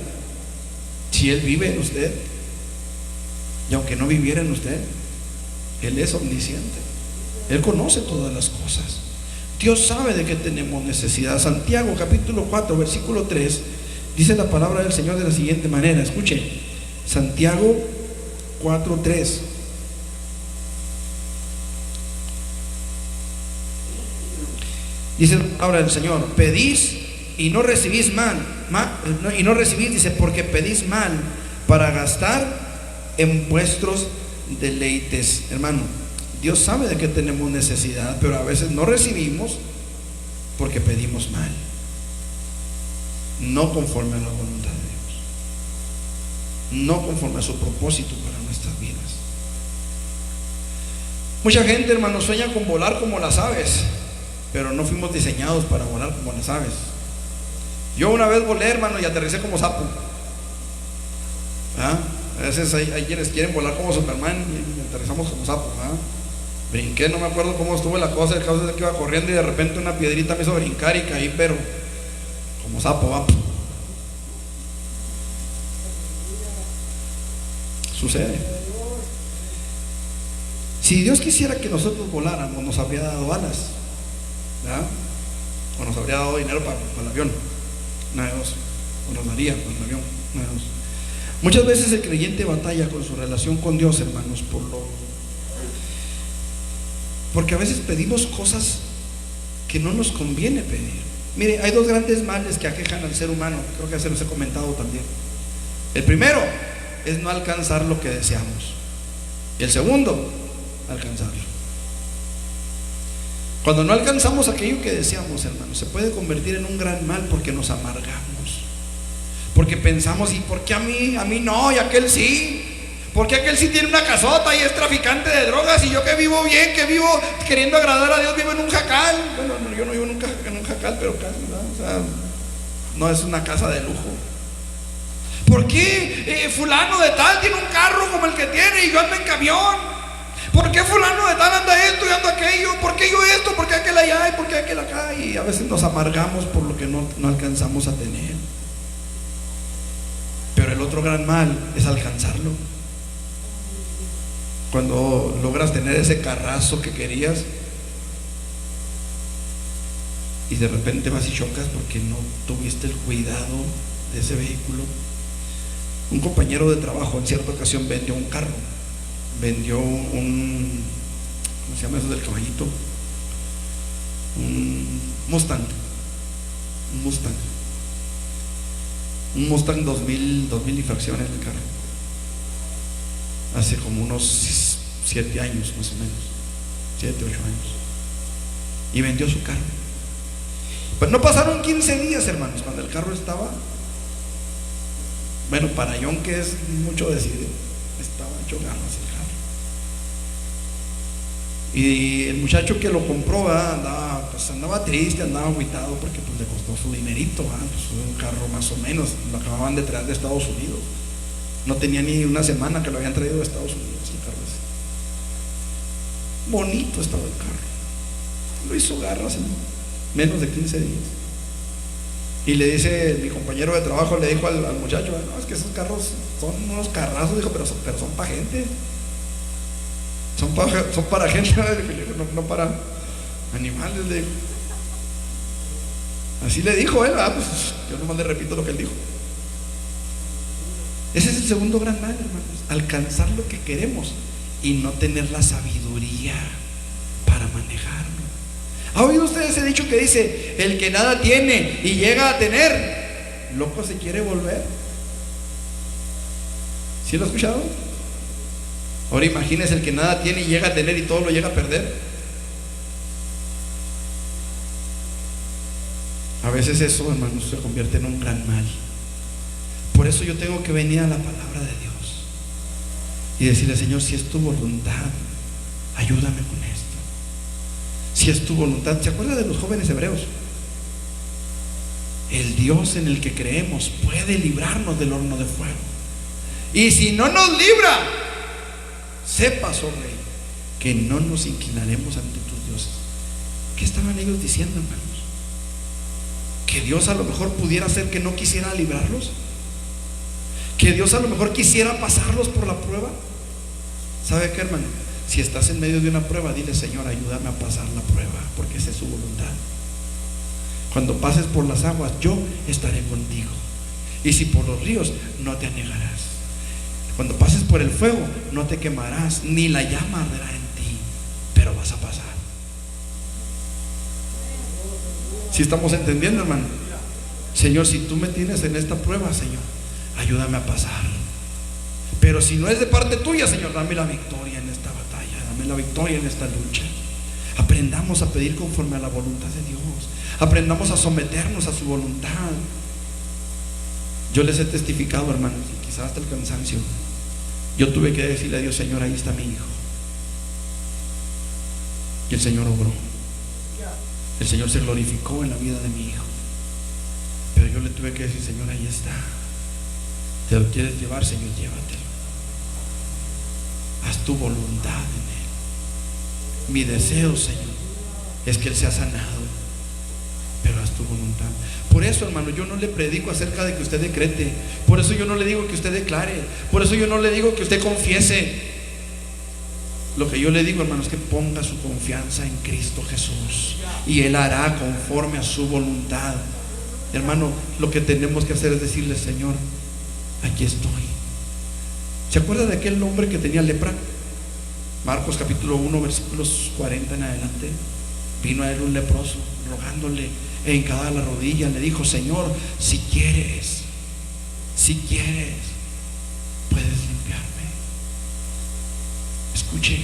Si Él vive en usted, y aunque no viviera en usted, Él es omnisciente, Él conoce todas las cosas. Dios sabe de qué tenemos necesidad. Santiago capítulo 4 versículo 3 dice la palabra del Señor de la siguiente manera. Escuchen, Santiago 4:3. Dice la palabra del Señor: pedís y no recibís y no recibís, dice, porque pedís mal para gastar en vuestros deleites. Hermano, Dios sabe de qué tenemos necesidad, pero a veces no recibimos porque pedimos mal, no conforme a la voluntad de Dios, no conforme a su propósito para nuestras vidas. Mucha gente, hermano, sueña con volar como las aves, pero no fuimos diseñados para volar como las aves. Yo una vez volé, hermano, y aterricé como sapo. A veces hay quienes quieren volar como Superman y aterrizamos como sapo. Brinqué, no me acuerdo cómo estuvo la cosa. El caso es que iba corriendo y de repente una piedrita me hizo brincar y caí, pero como sapo. Sucede. Si Dios quisiera que nosotros voláramos, nos habría dado alas, ¿verdad? O nos habría dado dinero para el avión, una de dos. O nos daría para el avión, una de dos. Muchas veces el creyente batalla con su relación con Dios, hermanos, porque a veces pedimos cosas que no nos conviene pedir. Mire, hay dos grandes males que aquejan al ser humano, creo que ya se los he comentado también. El primero es no alcanzar lo que deseamos, y el segundo, alcanzarlo. Cuando no alcanzamos aquello que deseamos, hermanos, se puede convertir en un gran mal, porque nos amargamos, porque pensamos: ¿y por qué a mí no y aquel sí? ¿Por qué aquel sí tiene una casota y es traficante de drogas, y yo que vivo bien, que vivo queriendo agradar a Dios, vivo en un jacal? Bueno, yo no vivo en un jacal, pero casi, ¿verdad? O sea, no es una casa de lujo. ¿Por qué fulano de tal tiene un carro como el que tiene y yo ando en camión? ¿Por qué fulano de tal anda esto y anda aquello? ¿Por qué yo esto? ¿Por qué aquel allá? ¿Y por qué aquel acá? Y a veces nos amargamos por lo que no alcanzamos a tener. Pero el otro gran mal es alcanzarlo. Cuando logras tener ese carrazo que querías y de repente vas y chocas porque no tuviste el cuidado de ese vehículo. Un compañero de trabajo en cierta ocasión vendió un carro, vendió ¿cómo se llama eso del caballito? Un Mustang, un Mustang 2000 y fracciones de carro, hace como unos 7 años más o menos, 7, 8 años, y vendió su carro. Pues no pasaron 15 días, hermanos, cuando el carro estaba, bueno, para John, que es mucho decir, estaba hecho garras el carro. Y el muchacho que lo compró, andaba triste, andaba agüitado, porque pues le costó su dinerito, pues un carro más o menos, lo acababan de traer de Estados Unidos, no tenía ni una semana que lo habían traído de Estados Unidos el carro ese. Bonito estaba el carro, lo hizo garras en menos de 15 días. Y le dice, mi compañero de trabajo le dijo al muchacho, no, es que esos carros son unos carrazos, dijo, pero son para gente, son para gente, no para animales, le dijo. Así le dijo él, pues yo nomás le repito lo que él dijo. Ese es el segundo gran mal, hermanos, alcanzar lo que queremos y no tener la sabiduría para manejarlo. ¿Ha oído usted ese dicho que dice, el que nada tiene y llega a tener, loco se quiere volver? ¿Sí lo ha escuchado? Ahora imagínese el que nada tiene y llega a tener y todo lo llega a perder. A veces eso, hermanos, se convierte en un gran mal. Por eso yo tengo que venir a la palabra de Dios y decirle, Señor, si es tu voluntad, ayúdame con esto. Si es tu voluntad. ¿Se acuerda de los jóvenes hebreos? El Dios en el que creemos puede librarnos del horno de fuego. Y si no nos libra, sepas, oh rey, que no nos inclinaremos ante tus dioses. ¿Qué estaban ellos diciendo, hermanos? Que Dios a lo mejor pudiera hacer que no quisiera librarlos, que Dios a lo mejor quisiera pasarlos por la prueba. ¿Sabe qué, hermano? Si estás en medio de una prueba, dile, Señor, ayúdame a pasar la prueba, porque esa es su voluntad. Cuando pases por las aguas, yo estaré contigo, y si por los ríos, no te anegarás. Cuando pases por el fuego, no te quemarás, ni la llama arderá en ti, pero vas a pasar. ¿Sí estamos entendiendo, hermano? Señor, si tú me tienes en esta prueba, Señor, ayúdame a pasar. Pero si no es de parte tuya, Señor, dame la victoria en esta batalla, dame la victoria en esta lucha. Aprendamos a pedir conforme a la voluntad de Dios, aprendamos a someternos a su voluntad. Yo les he testificado, hermanos, y quizás hasta el cansancio, yo tuve que decirle a Dios, Señor, ahí está mi hijo. Y el Señor obró. El Señor se glorificó en la vida de mi hijo. Pero yo le tuve que decir, Señor, ahí está. ¿Te lo quieres llevar, Señor? Llévatelo. Haz tu voluntad en él. Mi deseo, Señor, es que él sea sanado, pero haz tu voluntad. Por eso, hermano, yo no le predico acerca de que usted decrete. Por eso yo no le digo que usted declare. Por eso yo no le digo que usted confiese. Lo que yo le digo, hermano, es que ponga su confianza en Cristo Jesús, y Él hará conforme a su voluntad. Hermano, lo que tenemos que hacer es decirle, Señor, aquí estoy. ¿Se acuerda de aquel hombre que tenía lepra? Marcos capítulo 1, versículos 40 en adelante. Vino a él un leproso, rogándole, e hincada la rodilla, le dijo, Señor, si quieres, puedes limpiarme. Escuche,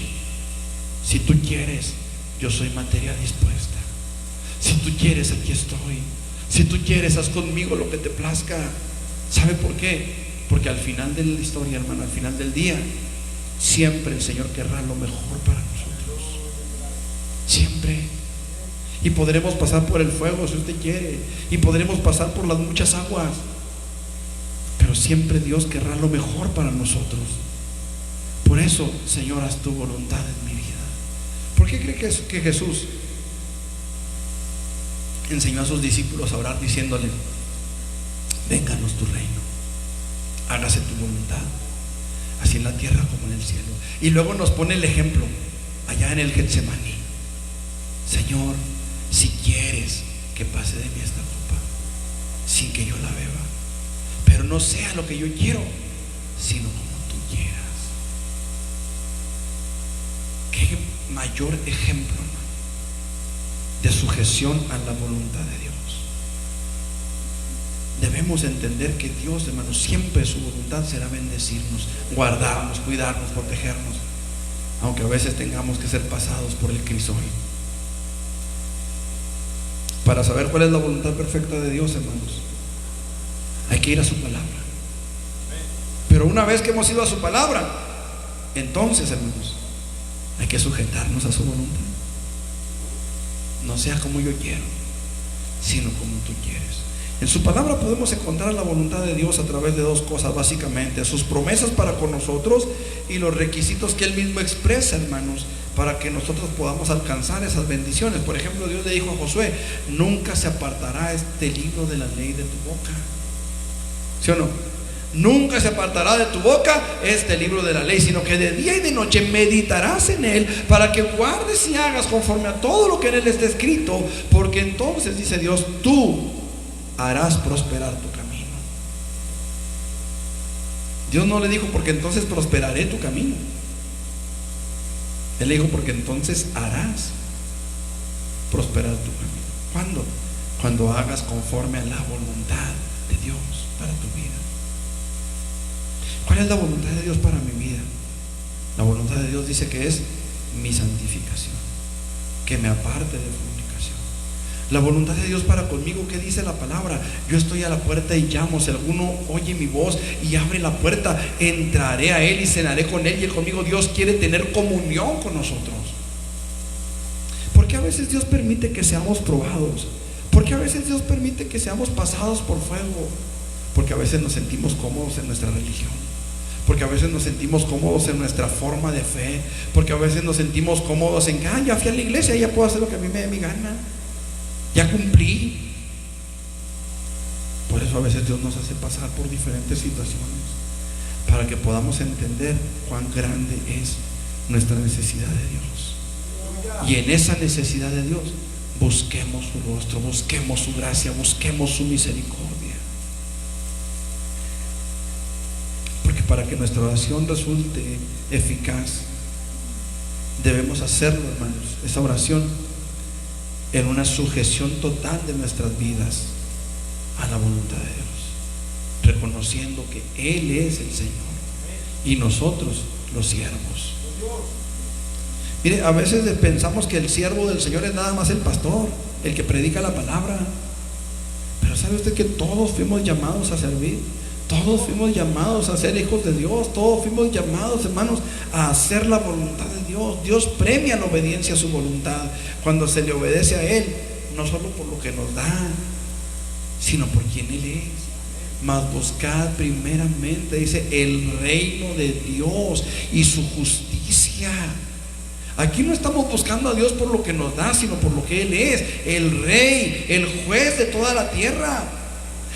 si tú quieres, yo soy materia dispuesta. Si tú quieres, aquí estoy. Si tú quieres, haz conmigo lo que te plazca. ¿Sabe por qué? Porque al final de la historia, hermano, al final del día, siempre el Señor querrá lo mejor para nosotros. Siempre. Y podremos pasar por el fuego si usted quiere, y podremos pasar por las muchas aguas, pero siempre Dios querrá lo mejor para nosotros. Por eso, Señor, haz tu voluntad en mi vida. ¿Por qué cree que Jesús enseñó a sus discípulos a orar diciéndole, vénganos tu reino, hágase tu voluntad, así en la tierra como en el cielo? Y luego nos pone el ejemplo allá en el Getsemaní. Señor, si quieres que pase de mí esta copa sin que yo la beba, pero no sea lo que yo quiero, sino como tú quieras. Qué mayor ejemplo, hermano, de sujeción a la voluntad de Dios. Debemos entender que Dios, hermano, siempre su voluntad será bendecirnos, guardarnos, cuidarnos, protegernos, aunque a veces tengamos que ser pasados por el crisol. Para saber cuál es la voluntad perfecta de Dios, hermanos, hay que ir a su palabra. Pero una vez que hemos ido a su palabra, entonces, hermanos, hay que sujetarnos a su voluntad. No sea como yo quiero, sino como tú quieres. En su palabra podemos encontrar la voluntad de Dios a través de dos cosas, básicamente: sus promesas para con nosotros y los requisitos que Él mismo expresa, hermanos, para que nosotros podamos alcanzar esas bendiciones. Por ejemplo, Dios le dijo a Josué: nunca se apartará este libro de la ley de tu boca. ¿Sí o no? Nunca se apartará de tu boca este libro de la ley, sino que de día y de noche meditarás en él, para que guardes y hagas conforme a todo lo que en él está escrito, porque entonces, dice Dios, tú harás prosperar tu camino. Dios no le dijo porque entonces prosperaré tu camino. Él le dijo porque entonces harás prosperar tu camino. ¿Cuándo? Cuando hagas conforme a la voluntad de Dios para tu vida. ¿Cuál es la voluntad de Dios para mi vida? La voluntad de Dios dice que es mi santificación, que me aparte de fornicación. La voluntad de Dios para conmigo, ¿qué dice la palabra? Yo estoy a la puerta y llamo. Si alguno oye mi voz y abre la puerta, entraré a él y cenaré con él y él conmigo. Dios quiere tener comunión con nosotros. ¿Por qué a veces Dios permite que seamos probados? ¿Por qué a veces Dios permite que seamos pasados por fuego? Porque a veces nos sentimos cómodos en nuestra religión, porque a veces nos sentimos cómodos en nuestra forma de fe, porque a veces nos sentimos cómodos en que ya fui a la iglesia, ya puedo hacer lo que a mí me dé mi gana, ya cumplí. Por eso a veces Dios nos hace pasar por diferentes situaciones, para que podamos entender cuán grande es nuestra necesidad de Dios. Y en esa necesidad de Dios busquemos su rostro, busquemos su gracia, busquemos su misericordia. Porque para que nuestra oración resulte eficaz, debemos hacerlo, hermanos, esa oración en una sujeción total de nuestras vidas a la voluntad de Dios, reconociendo que Él es el Señor y nosotros los siervos. Mire, a veces pensamos que el siervo del Señor es nada más el pastor, el que predica la palabra. Pero ¿sabe usted que todos fuimos llamados a servir? Todos fuimos llamados a ser hijos de Dios. Todos fuimos llamados, hermanos, a hacer la voluntad de Dios. Dios premia la obediencia a su voluntad cuando se le obedece a Él, no solo por lo que nos da, sino por quien Él es. Mas buscad primeramente, dice, el reino de Dios y su justicia. Aquí no estamos buscando a Dios por lo que nos da, sino por lo que Él es: el Rey, el juez de toda la tierra,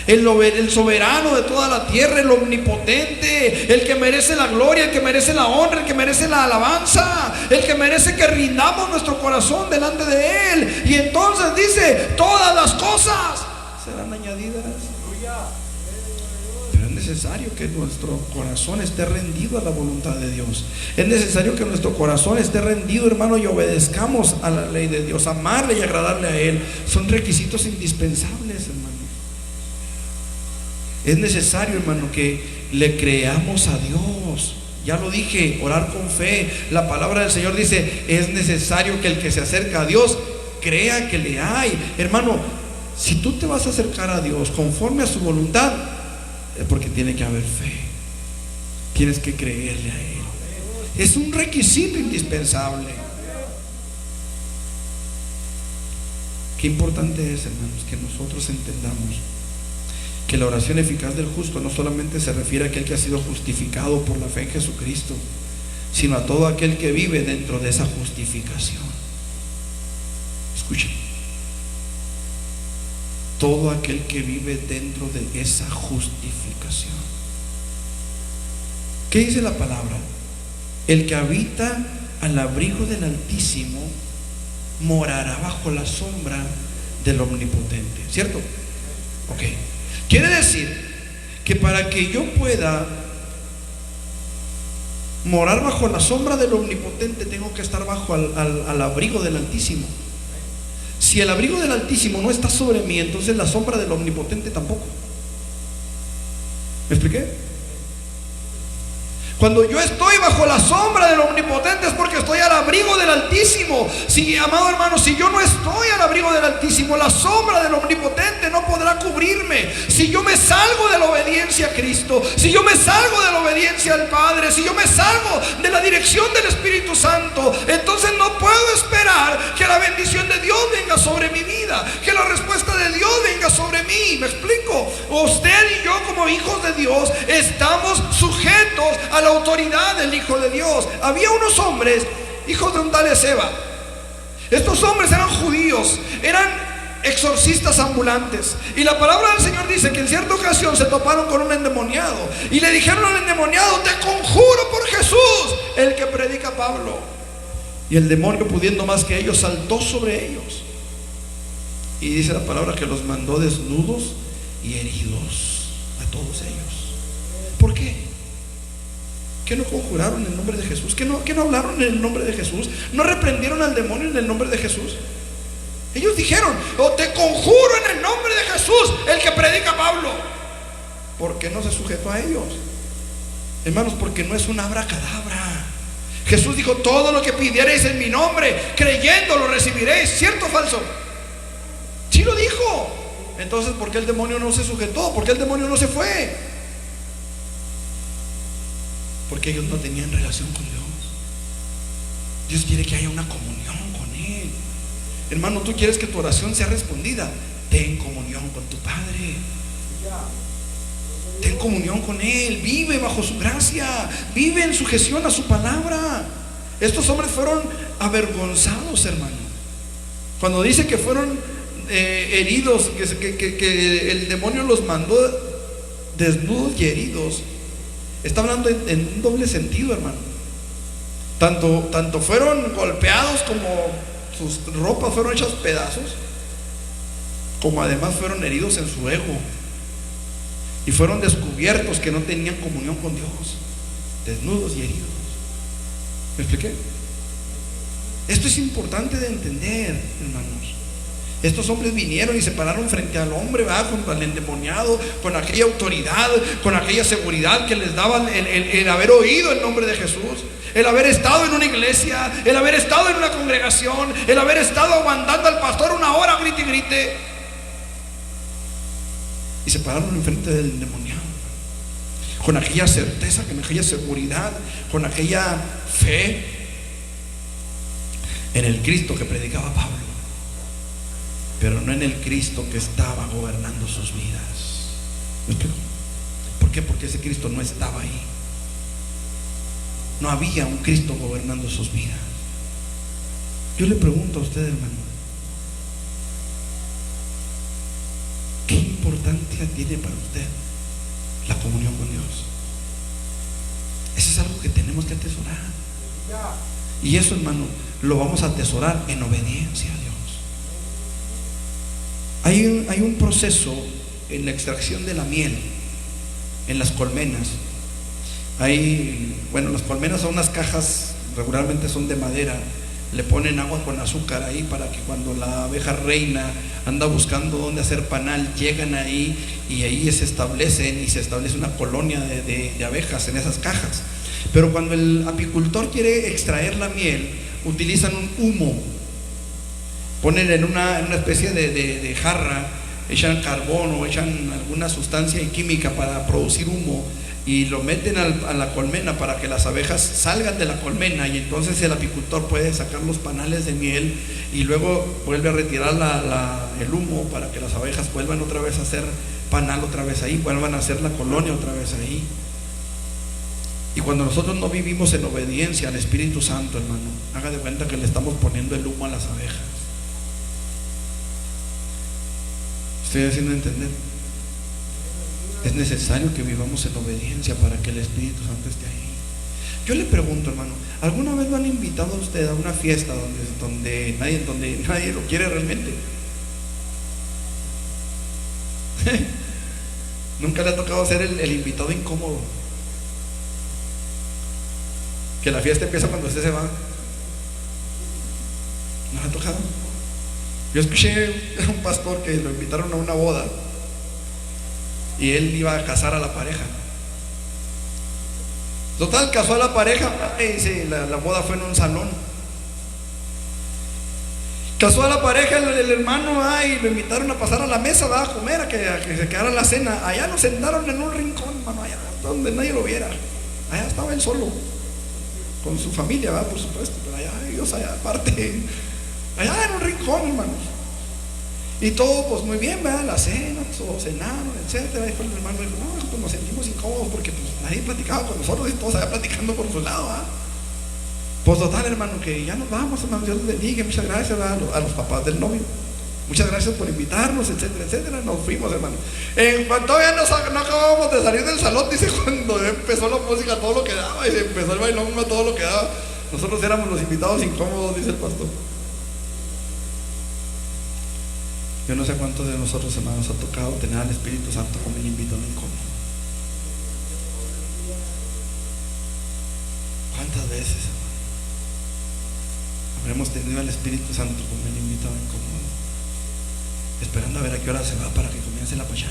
el soberano de toda la tierra, el omnipotente, el que merece la gloria, el que merece la honra, el que merece la alabanza, el que merece que rindamos nuestro corazón delante de Él. Y entonces dice: todas las cosas serán añadidas. Pero es necesario que nuestro corazón esté rendido a la voluntad de Dios. Es necesario que nuestro corazón esté rendido, hermano, y obedezcamos a la ley de Dios. Amarle y agradarle a Él son requisitos indispensables, hermano. Es necesario, hermano, que le creamos a Dios. Ya lo dije, orar con fe. La palabra del Señor dice: es necesario que el que se acerca a Dios crea que le hay. Hermano, si tú te vas a acercar a Dios conforme a su voluntad, es porque tiene que haber fe. Tienes que creerle a Él. Es un requisito indispensable. Qué importante es, hermanos, que nosotros entendamos que la oración eficaz del justo no solamente se refiere a aquel que ha sido justificado por la fe en Jesucristo, sino a todo aquel que vive dentro de esa justificación. Escuchen: todo aquel que vive dentro de esa justificación. ¿Qué dice la palabra? El que habita al abrigo del Altísimo morará bajo la sombra del Omnipotente. ¿Cierto? Ok. Quiere decir que para que yo pueda morar bajo la sombra del Omnipotente, tengo que estar bajo al abrigo del Altísimo. Si el abrigo del Altísimo no está sobre mí, entonces la sombra del Omnipotente tampoco. ¿Me expliqué? Cuando yo estoy bajo la sombra del Omnipotente es porque estoy al abrigo del Altísimo. Si, amado hermano, si yo no estoy al abrigo del Altísimo, la sombra del Omnipotente no podrá cubrirme. Si yo me salgo de la obediencia a Cristo, si yo me salgo de la obediencia al Padre, si yo me salgo de la dirección del Espíritu Santo, entonces no puedo esperar que la bendición de Dios venga sobre mi vida, que la respuesta de Dios venga sobre mí. ¿Me explico? Usted y yo, como hijos de Dios, estamos sujetos a la autoridad del Hijo de Dios. Había unos hombres, hijos de un tal Ezeba. Estos hombres eran judíos, eran exorcistas ambulantes. Y la palabra del Señor dice que en cierta ocasión se toparon con un endemoniado y le dijeron al endemoniado: te conjuro por Jesús, el que predica Pablo. Y el demonio, pudiendo más que ellos, saltó sobre ellos. Y dice la palabra que los mandó desnudos y heridos a todos ellos. ¿Por qué? ¿Qué no conjuraron en el nombre de Jesús? ¿Qué no hablaron en el nombre de Jesús? ¿No reprendieron al demonio en el nombre de Jesús? Ellos dijeron: te conjuro en el nombre de Jesús, el que predica Pablo. ¿Por qué no se sujetó a ellos? Hermanos, porque no es un abracadabra. Jesús dijo: todo lo que pidiereis en mi nombre, creyendo lo recibiréis. ¿Cierto o falso? Sí lo dijo. Entonces, ¿por qué el demonio no se sujetó? ¿Por qué el demonio no se fue? Porque ellos no tenían relación con Dios. Dios quiere que haya una comunión con Él. Hermano, tú quieres que tu oración sea respondida, ten comunión con tu Padre. Ten comunión con Él. Vive bajo su gracia. Vive en sujeción a su palabra. Estos hombres fueron avergonzados, hermano. Cuando dice que fueron heridos, que el demonio los mandó desnudos y heridos, está hablando en un doble sentido, hermano. Tanto fueron golpeados, como sus ropas fueron hechas pedazos, como además fueron heridos en su ego. Y fueron descubiertos que no tenían comunión con Dios, desnudos y heridos. ¿Me expliqué? Esto es importante de entender, hermanos. Estos hombres vinieron y se pararon frente al hombre, ¿verdad? Junto al endemoniado, con aquella autoridad, con aquella seguridad que les daba el haber oído el nombre de Jesús, el haber estado en una iglesia, el haber estado en una congregación, el haber estado aguantando al pastor una hora, grite y grite. Y se pararon enfrente del endemoniado, con aquella certeza, con aquella seguridad, con aquella fe en el Cristo que predicaba Pablo, pero no en el Cristo que estaba gobernando sus vidas. ¿Por qué? Porque ese Cristo no estaba ahí. No había un Cristo gobernando sus vidas. Yo le pregunto a usted, hermano, ¿qué importancia tiene para usted la comunión con Dios? Eso es algo que tenemos que atesorar. Y eso, hermano, lo vamos a atesorar en obediencia a Dios. Hay un proceso en la extracción de la miel en las colmenas. Las colmenas son unas cajas, regularmente son de madera. Le ponen agua con azúcar ahí para que cuando la abeja reina anda buscando dónde hacer panal, llegan ahí y ahí se establece una colonia de abejas en esas cajas. Pero cuando el apicultor quiere extraer la miel, utilizan un humo. Ponen en una especie de jarra, echan carbón o echan alguna sustancia química para producir humo y lo meten a la colmena para que las abejas salgan de la colmena, y entonces el apicultor puede sacar los panales de miel y luego vuelve a retirar el humo para que las abejas vuelvan otra vez a hacer panal otra vez ahí, vuelvan a hacer la colonia otra vez ahí. Y cuando nosotros no vivimos en obediencia al Espíritu Santo, hermano, haga de cuenta que le estamos poniendo el humo a las abejas. Estoy haciendo entender. Es necesario que vivamos en obediencia para que el Espíritu Santo esté ahí. Yo le pregunto, hermano, ¿alguna vez lo han invitado a usted a una fiesta donde nadie lo quiere realmente? Nunca le ha tocado ser el invitado incómodo. Que la fiesta empieza cuando usted se va. ¿No le ha tocado? Yo escuché a un pastor que lo invitaron a una boda y él iba a casar a la pareja. Total, casó a la pareja y sí, la boda fue en un salón. Casó a la pareja el hermano y lo invitaron a pasar a la mesa, a comer, a que se quedara la cena. Allá nos sentaron en un rincón, hermano, allá donde nadie lo viera. Allá estaba él solo, con su familia, por supuesto, pero allá ellos allá aparte, allá en un rincón, hermanos. Y todo pues muy bien, ¿verdad? La cena, todos cenaron, etcétera. Y fue el hermano dijo, no, pues nos sentimos incómodos porque pues nadie platicaba con nosotros y todos allá platicando por su lado, Pues total, hermano, que ya nos vamos, hermano, Dios les bendiga, muchas gracias a los papás del novio. Muchas gracias por invitarnos, etcétera, etcétera. Nos fuimos, hermano. Todavía no acabamos de salir del salón, dice, cuando empezó la música, todo lo que daba, y se empezó el bailón, todo lo que daba. Nosotros éramos los invitados incómodos, dice el pastor. Yo no sé cuántos de nosotros, hermanos, ha tocado tener al Espíritu Santo como el invitado incómodo. ¿Cuántas veces, hermano, habremos tenido al Espíritu Santo como el invitado incómodo, esperando a ver a qué hora se va para que comience la pachanga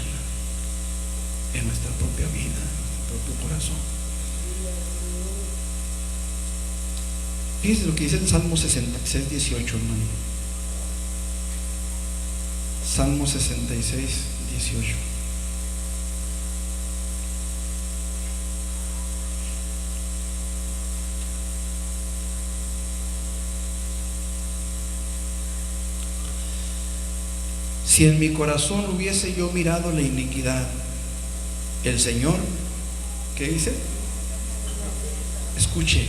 en nuestra propia vida, en nuestro propio corazón? Fíjense lo que dice el Salmo 66, 18, hermano. Salmo 66, 18. Si en mi corazón hubiese yo mirado la iniquidad, el Señor, ¿qué dice? Escuche,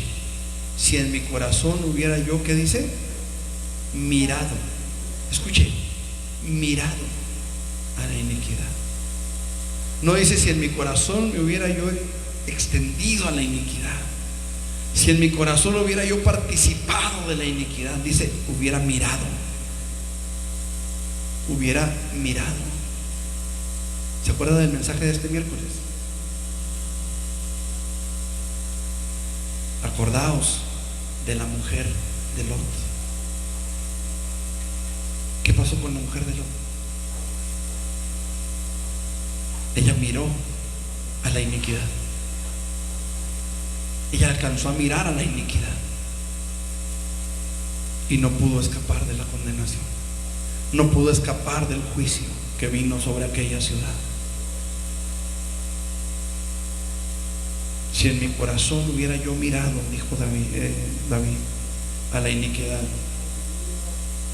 si en mi corazón hubiera yo, ¿qué dice? Mirado, escuche, mirado a la iniquidad. No dice si en mi corazón me hubiera yo extendido a la iniquidad, si en mi corazón hubiera yo participado de la iniquidad, dice hubiera mirado. Hubiera mirado. ¿Se acuerda del mensaje de este miércoles? Acordaos de la mujer de Lot. ¿Qué pasó con la mujer de Lot? Ella miró a la iniquidad. Ella alcanzó a mirar a la iniquidad y no pudo escapar de la condenación. No pudo escapar del juicio que vino sobre aquella ciudad. Si en mi corazón hubiera yo mirado, dijo David, a la iniquidad,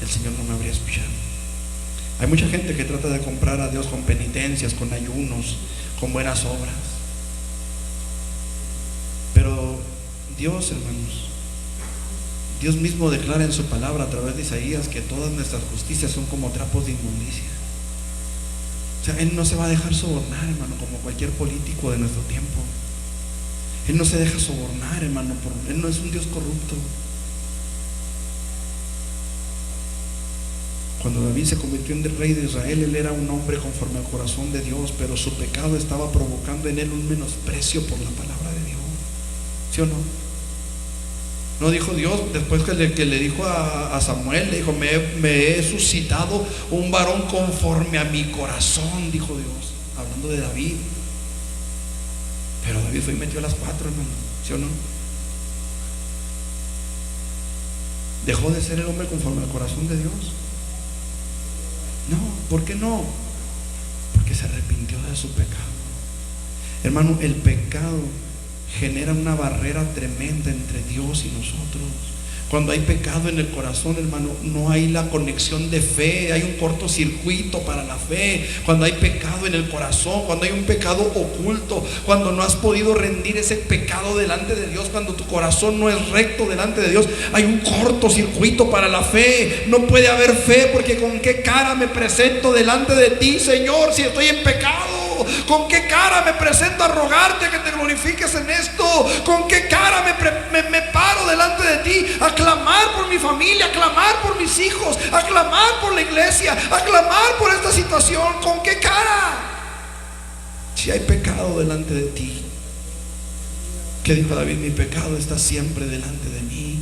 el Señor no me habría escuchado. Hay mucha gente que trata de comprar a Dios con penitencias, con ayunos, con buenas obras. Pero Dios, hermanos, Dios mismo declara en su palabra a través de Isaías que todas nuestras justicias son como trapos de inmundicia. O sea, Él no se va a dejar sobornar, hermano, como cualquier político de nuestro tiempo. Él no se deja sobornar, hermano, Él no es un Dios corrupto. Cuando David se convirtió en rey de Israel, él era un hombre conforme al corazón de Dios, pero su pecado estaba provocando en él un menosprecio por la palabra de Dios. ¿Sí o no? No dijo Dios, después que le dijo a Samuel, le dijo, me he suscitado un varón conforme a mi corazón, dijo Dios, hablando de David. Pero David fue y metió las 4, hermano, ¿sí o no? ¿Dejó de ser el hombre conforme al corazón de Dios? No, ¿por qué no? Porque se arrepintió de su pecado. Hermano, el pecado genera una barrera tremenda entre Dios y nosotros. Cuando hay pecado en el corazón, hermano, no hay la conexión de fe, hay un cortocircuito para la fe. Cuando hay pecado en el corazón, cuando hay un pecado oculto, cuando no has podido rendir ese pecado delante de Dios, cuando tu corazón no es recto delante de Dios, hay un cortocircuito para la fe. No puede haber fe porque ¿con qué cara me presento delante de ti, Señor, si estoy en pecado? ¿Con qué cara me presento a rogarte que te glorifiques en esto? ¿Con qué cara me paro delante de ti a clamar por mi familia, a clamar por mis hijos, a clamar por la iglesia, a clamar por esta situación? ¿Con qué cara? Si hay pecado delante de ti, ¿Qué dijo David? Mi pecado está siempre delante de mí.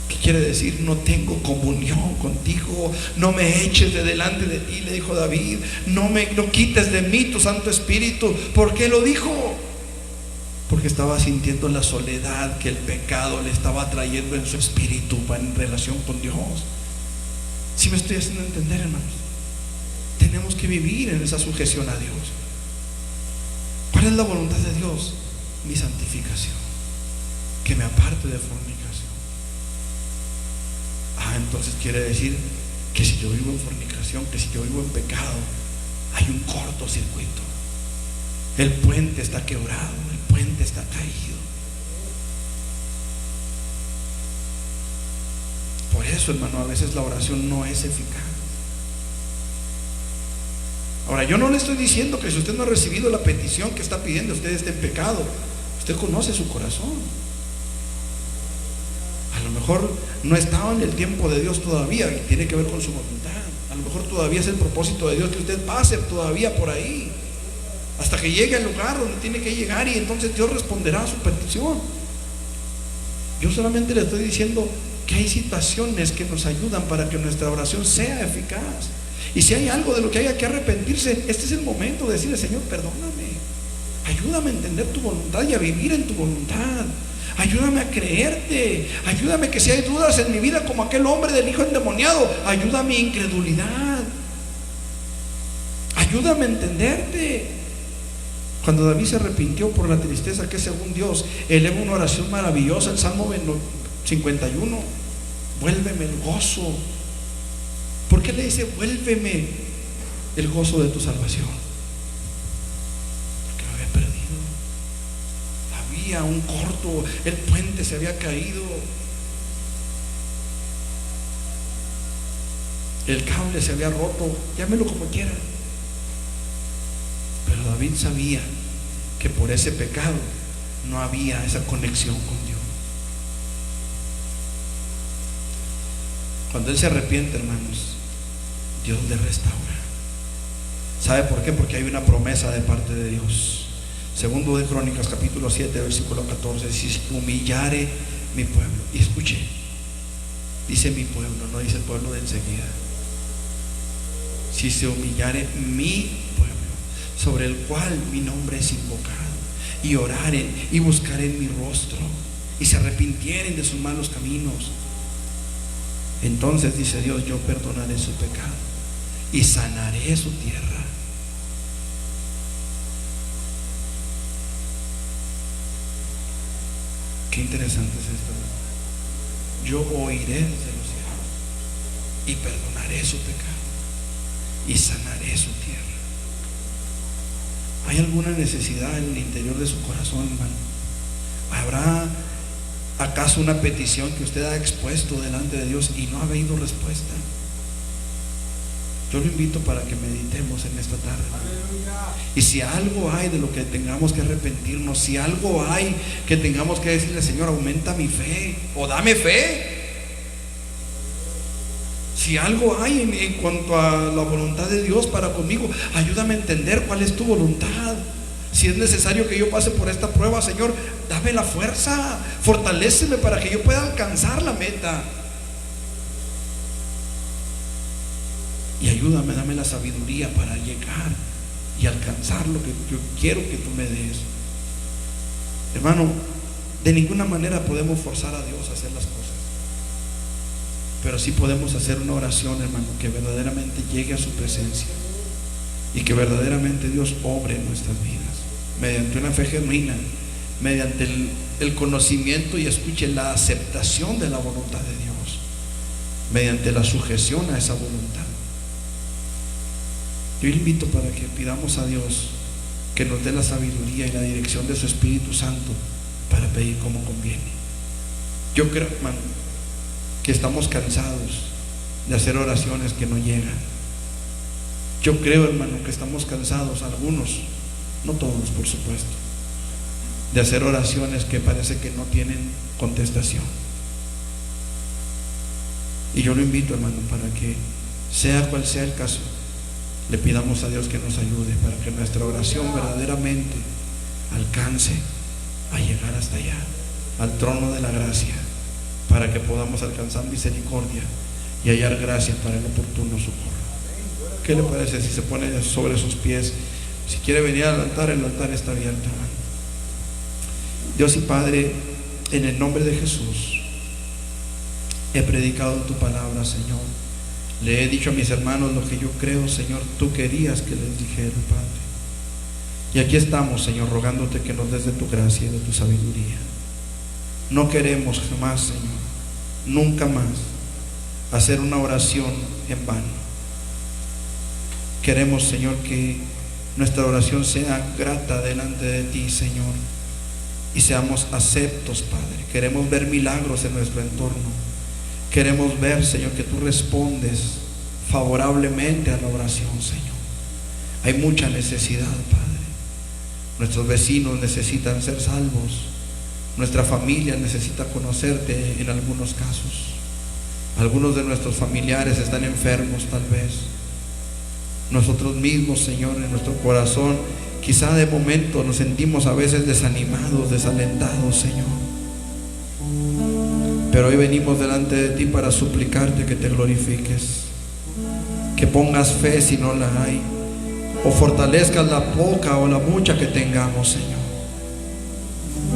¿Qué quiere decir? No tengo comunión contigo, no me eches de delante de ti, le dijo David. No quites de mí tu Santo Espíritu. ¿Por qué lo dijo? Porque estaba sintiendo la soledad que el pecado le estaba trayendo en su espíritu en relación con Dios. ¿Sí me estoy haciendo entender, hermanos? Tenemos que vivir en esa sujeción a Dios. ¿Cuál es la voluntad de Dios? Mi santificación, que me aparte de fornicación. Entonces quiere decir que si yo vivo en fornicación, que si yo vivo en pecado, hay un cortocircuito. El puente está quebrado, el puente está caído. Por eso, hermano, a veces la oración no es eficaz. Ahora, yo no le estoy diciendo que si usted no ha recibido la petición que está pidiendo, usted esté en pecado. Usted conoce su corazón. A lo mejor no estaba en el tiempo de Dios todavía y tiene que ver con su voluntad. A lo mejor todavía es el propósito de Dios que usted pase todavía por ahí hasta que llegue al lugar donde tiene que llegar, y entonces Dios responderá a su petición. Yo solamente le estoy diciendo que hay situaciones que nos ayudan para que nuestra oración sea eficaz. Y si hay algo de lo que haya que arrepentirse, este es el momento de decirle: Señor, perdóname, ayúdame a entender tu voluntad y a vivir en tu voluntad. Ayúdame a creerte, ayúdame que si hay dudas en mi vida como aquel hombre del hijo endemoniado, ayuda a mi incredulidad, ayúdame a entenderte. Cuando David se arrepintió por la tristeza que según Dios, eleva una oración maravillosa, el Salmo 51: vuélveme el gozo. ¿Por qué le dice vuélveme el gozo de tu salvación? Un corto, el puente se había caído, el cable se había roto, llámelo como quiera. Pero David sabía que por ese pecado no había esa conexión con Dios. Cuando él se arrepiente, hermanos, Dios le restaura. ¿Sabe por qué? Porque hay una promesa de parte de Dios. Segundo de Crónicas, capítulo 7, versículo 14: si humillare mi pueblo. Y escuche, dice mi pueblo, no dice el pueblo de enseguida. Si se humillare mi pueblo, sobre el cual mi nombre es invocado, y oraren y buscaren mi rostro, y se arrepintieren de sus malos caminos, entonces, dice Dios, yo perdonaré su pecado y sanaré su tierra. Qué interesante es esto, ¿no? Yo oiré desde los cielos y perdonaré su pecado y sanaré su tierra. ¿Hay alguna necesidad en el interior de su corazón, hermano? ¿Habrá acaso una petición que usted ha expuesto delante de Dios y no ha habido respuesta? Yo lo invito para que meditemos en esta tarde. Y si algo hay de lo que tengamos que arrepentirnos, si algo hay que tengamos que decirle: Señor, aumenta mi fe o dame fe. Si algo hay en cuanto a la voluntad de Dios para conmigo, ayúdame a entender cuál es tu voluntad. Si es necesario que yo pase por esta prueba, Señor, dame la fuerza, fortaléceme para que yo pueda alcanzar la meta. Y ayúdame, dame la sabiduría para llegar y alcanzar lo que yo quiero que tú me des. Hermano, de ninguna manera podemos forzar a Dios a hacer las cosas, pero sí podemos hacer una oración, hermano, que verdaderamente llegue a su presencia y que verdaderamente Dios obre en nuestras vidas mediante una fe genuina, mediante el conocimiento y escuche la aceptación de la voluntad de Dios, mediante la sujeción a esa voluntad. Yo invito para que pidamos a Dios que nos dé la sabiduría y la dirección de su Espíritu Santo para pedir como conviene. Yo creo, hermano, que estamos cansados de hacer oraciones que no llegan. Yo creo, hermano, que estamos cansados, algunos, no todos por supuesto, de hacer oraciones que parece que no tienen contestación. Y yo lo invito, hermano, para que sea cual sea el caso, le pidamos a Dios que nos ayude para que nuestra oración verdaderamente alcance a llegar hasta allá, al trono de la gracia, para que podamos alcanzar misericordia y hallar gracia para el oportuno socorro. ¿Qué le parece si se pone sobre sus pies? Si quiere venir al altar, el altar está abierto, hermano. Dios y Padre, en el nombre de Jesús, he predicado tu palabra, Señor. Le he dicho a mis hermanos lo que yo creo, Señor, tú querías que les dijera, Padre. Y aquí estamos, Señor, rogándote que nos des de tu gracia y de tu sabiduría. No queremos jamás, Señor, nunca más, hacer una oración en vano. Queremos, Señor, que nuestra oración sea grata delante de ti, Señor, y seamos aceptos, Padre. Queremos ver milagros en nuestro entorno. Queremos ver, Señor, que tú respondes favorablemente a la oración, Señor. Hay mucha necesidad, Padre. Nuestros vecinos necesitan ser salvos. Nuestra familia necesita conocerte en algunos casos. Algunos de nuestros familiares están enfermos, tal vez. Nosotros mismos, Señor, en nuestro corazón, quizá de momento nos sentimos a veces desanimados, desalentados, Señor. Pero hoy venimos delante de ti para suplicarte que te glorifiques, que pongas fe si no la hay, o fortalezcas la poca o la mucha que tengamos, Señor.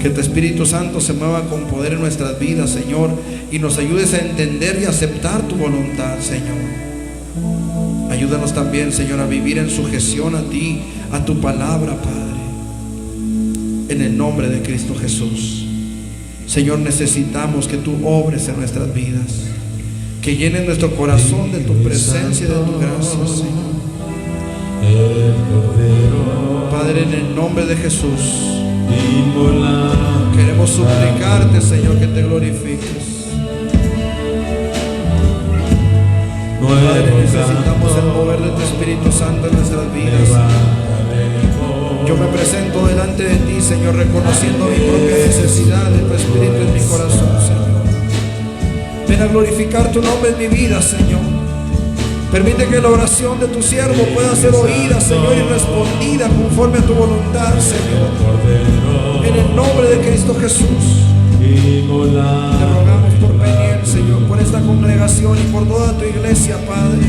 Que tu Espíritu Santo se mueva con poder en nuestras vidas, Señor, y nos ayudes a entender y aceptar tu voluntad, Señor. Ayúdanos también, Señor, a vivir en sujeción a ti, a tu palabra, Padre, en el nombre de Cristo Jesús. Señor, necesitamos que tú obres en nuestras vidas, que llenes nuestro corazón de tu presencia y de tu gracia, Señor. Padre, en el nombre de Jesús, queremos suplicarte, Señor, que te glorifiques. Padre, necesitamos el mover de tu Espíritu Santo en nuestras vidas. Yo me presento delante de ti, Señor, reconociendo mi propia necesidad de tu Espíritu en mi corazón, Señor. Ven a glorificar tu nombre en mi vida, Señor. Permite que la oración de tu siervo pueda ser oída, Señor, y respondida conforme a tu voluntad, Señor. En el nombre de Cristo Jesús. Te rogamos por Peniel, Señor, por esta congregación y por toda tu iglesia, Padre.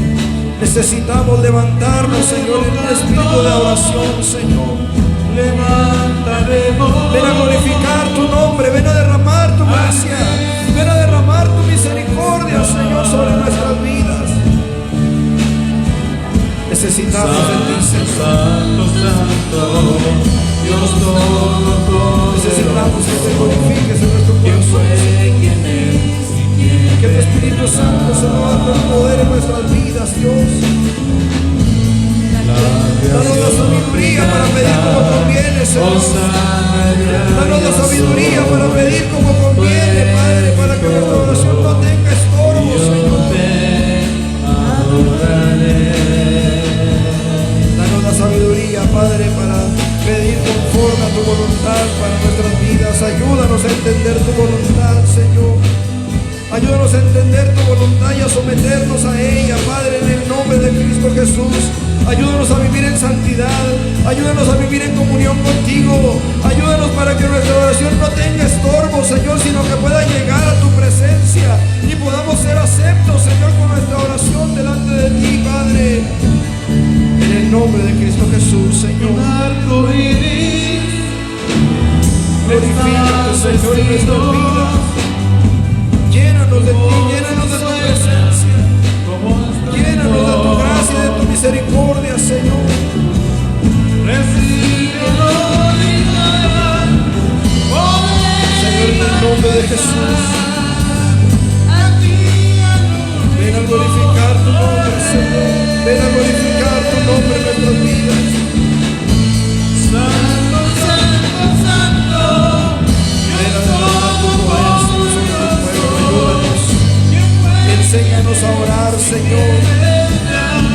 Necesitamos levantarnos, Señor, en un espíritu de oración, Señor. Ven a glorificar tu nombre, ven a derramar tu gracia, ven a derramar tu misericordia, Señor, sobre nuestras vidas. Necesitamos de ti, Señor. Necesitamos que te glorifiques en nuestro corazón, que tu Espíritu Santo se mueva con poder en nuestras vidas, Dios. Danos la sabiduría para pedir como conviene, Señor. Danos la sabiduría para pedir como conviene, Padre, para que nuestra oración no tenga estorbo, Señor. Danos la sabiduría, Padre, para pedir conforme a tu voluntad para nuestras vidas. Ayúdanos a entender tu voluntad, Señor. Ayúdanos a entender tu voluntad y a someternos a ella, Padre, en el nombre de Cristo Jesús. Ayúdanos a vivir en santidad. Ayúdanos a vivir en comunión contigo. Ayúdanos para que nuestra oración no tenga estorbo, Señor, sino que pueda llegar a tu presencia y podamos ser aceptos, Señor, con nuestra oración delante de ti, Padre. En el nombre de Cristo Jesús, Señor. Glorifícate, Señor, en nuestras vidas. Llénanos de ti, llénanos de tu presencia. Llénanos de tu gracia y de tu misericordia, Señor. Señor, en el nombre de Jesús. Ven a glorificar tu nombre, Señor. Ven a glorificar tu nombre en nuestras vidas. Santo, Santo, Santo. Ven a derramar tu poder sobre tu pueblo. Ayúdanos. Enséñanos a orar, Señor.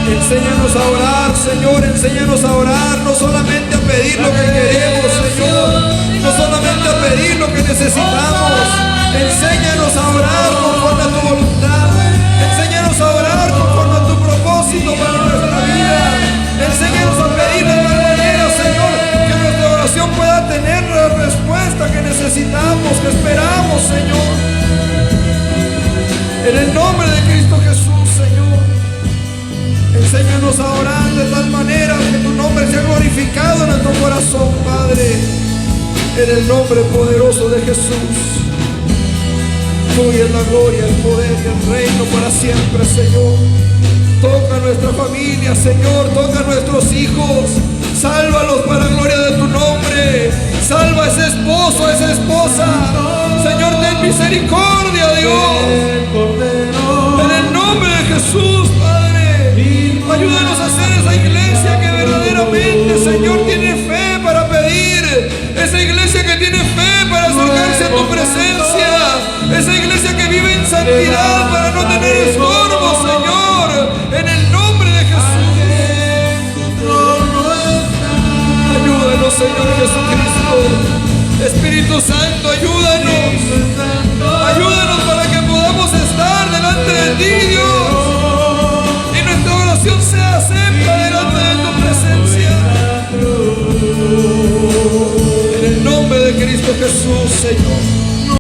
Enséñanos a orar, Señor. Enséñanos a orar, no solamente a pedir lo que queremos, Señor. No solamente a pedir lo que necesitamos. Enséñanos a orar conforme a tu voluntad. Enséñanos a orar conforme a tu propósito para nuestra vida. Enséñanos a pedir de tal manera, Señor, que nuestra oración pueda tener la respuesta que necesitamos. edificado en nuestro corazón, Padre. En el nombre poderoso de Jesús. Tuya es la gloria, el poder y el reino para siempre, Señor. Toca nuestra familia, Señor. Toca a nuestros hijos. Sálvalos para la gloria de tu nombre. Salva a ese esposo, a esa esposa. Señor, ten misericordia, Dios. En el nombre de Jesús, Padre. Ayúdanos a hacer esa iglesia que verdaderamente, Señor, tiene fe para pedir. Esa iglesia que tiene fe para acercarse a tu presencia. Esa iglesia que vive en santidad para no tener estorbo, Señor. En el nombre de Jesús. Ayúdanos, Señor Jesucristo. Espíritu Santo, ayúdanos. Ayúdanos para que podamos estar delante de ti, Dios. Y nuestra oración sea acepta delante de tu presencia. En el nombre de Cristo Jesús, Señor.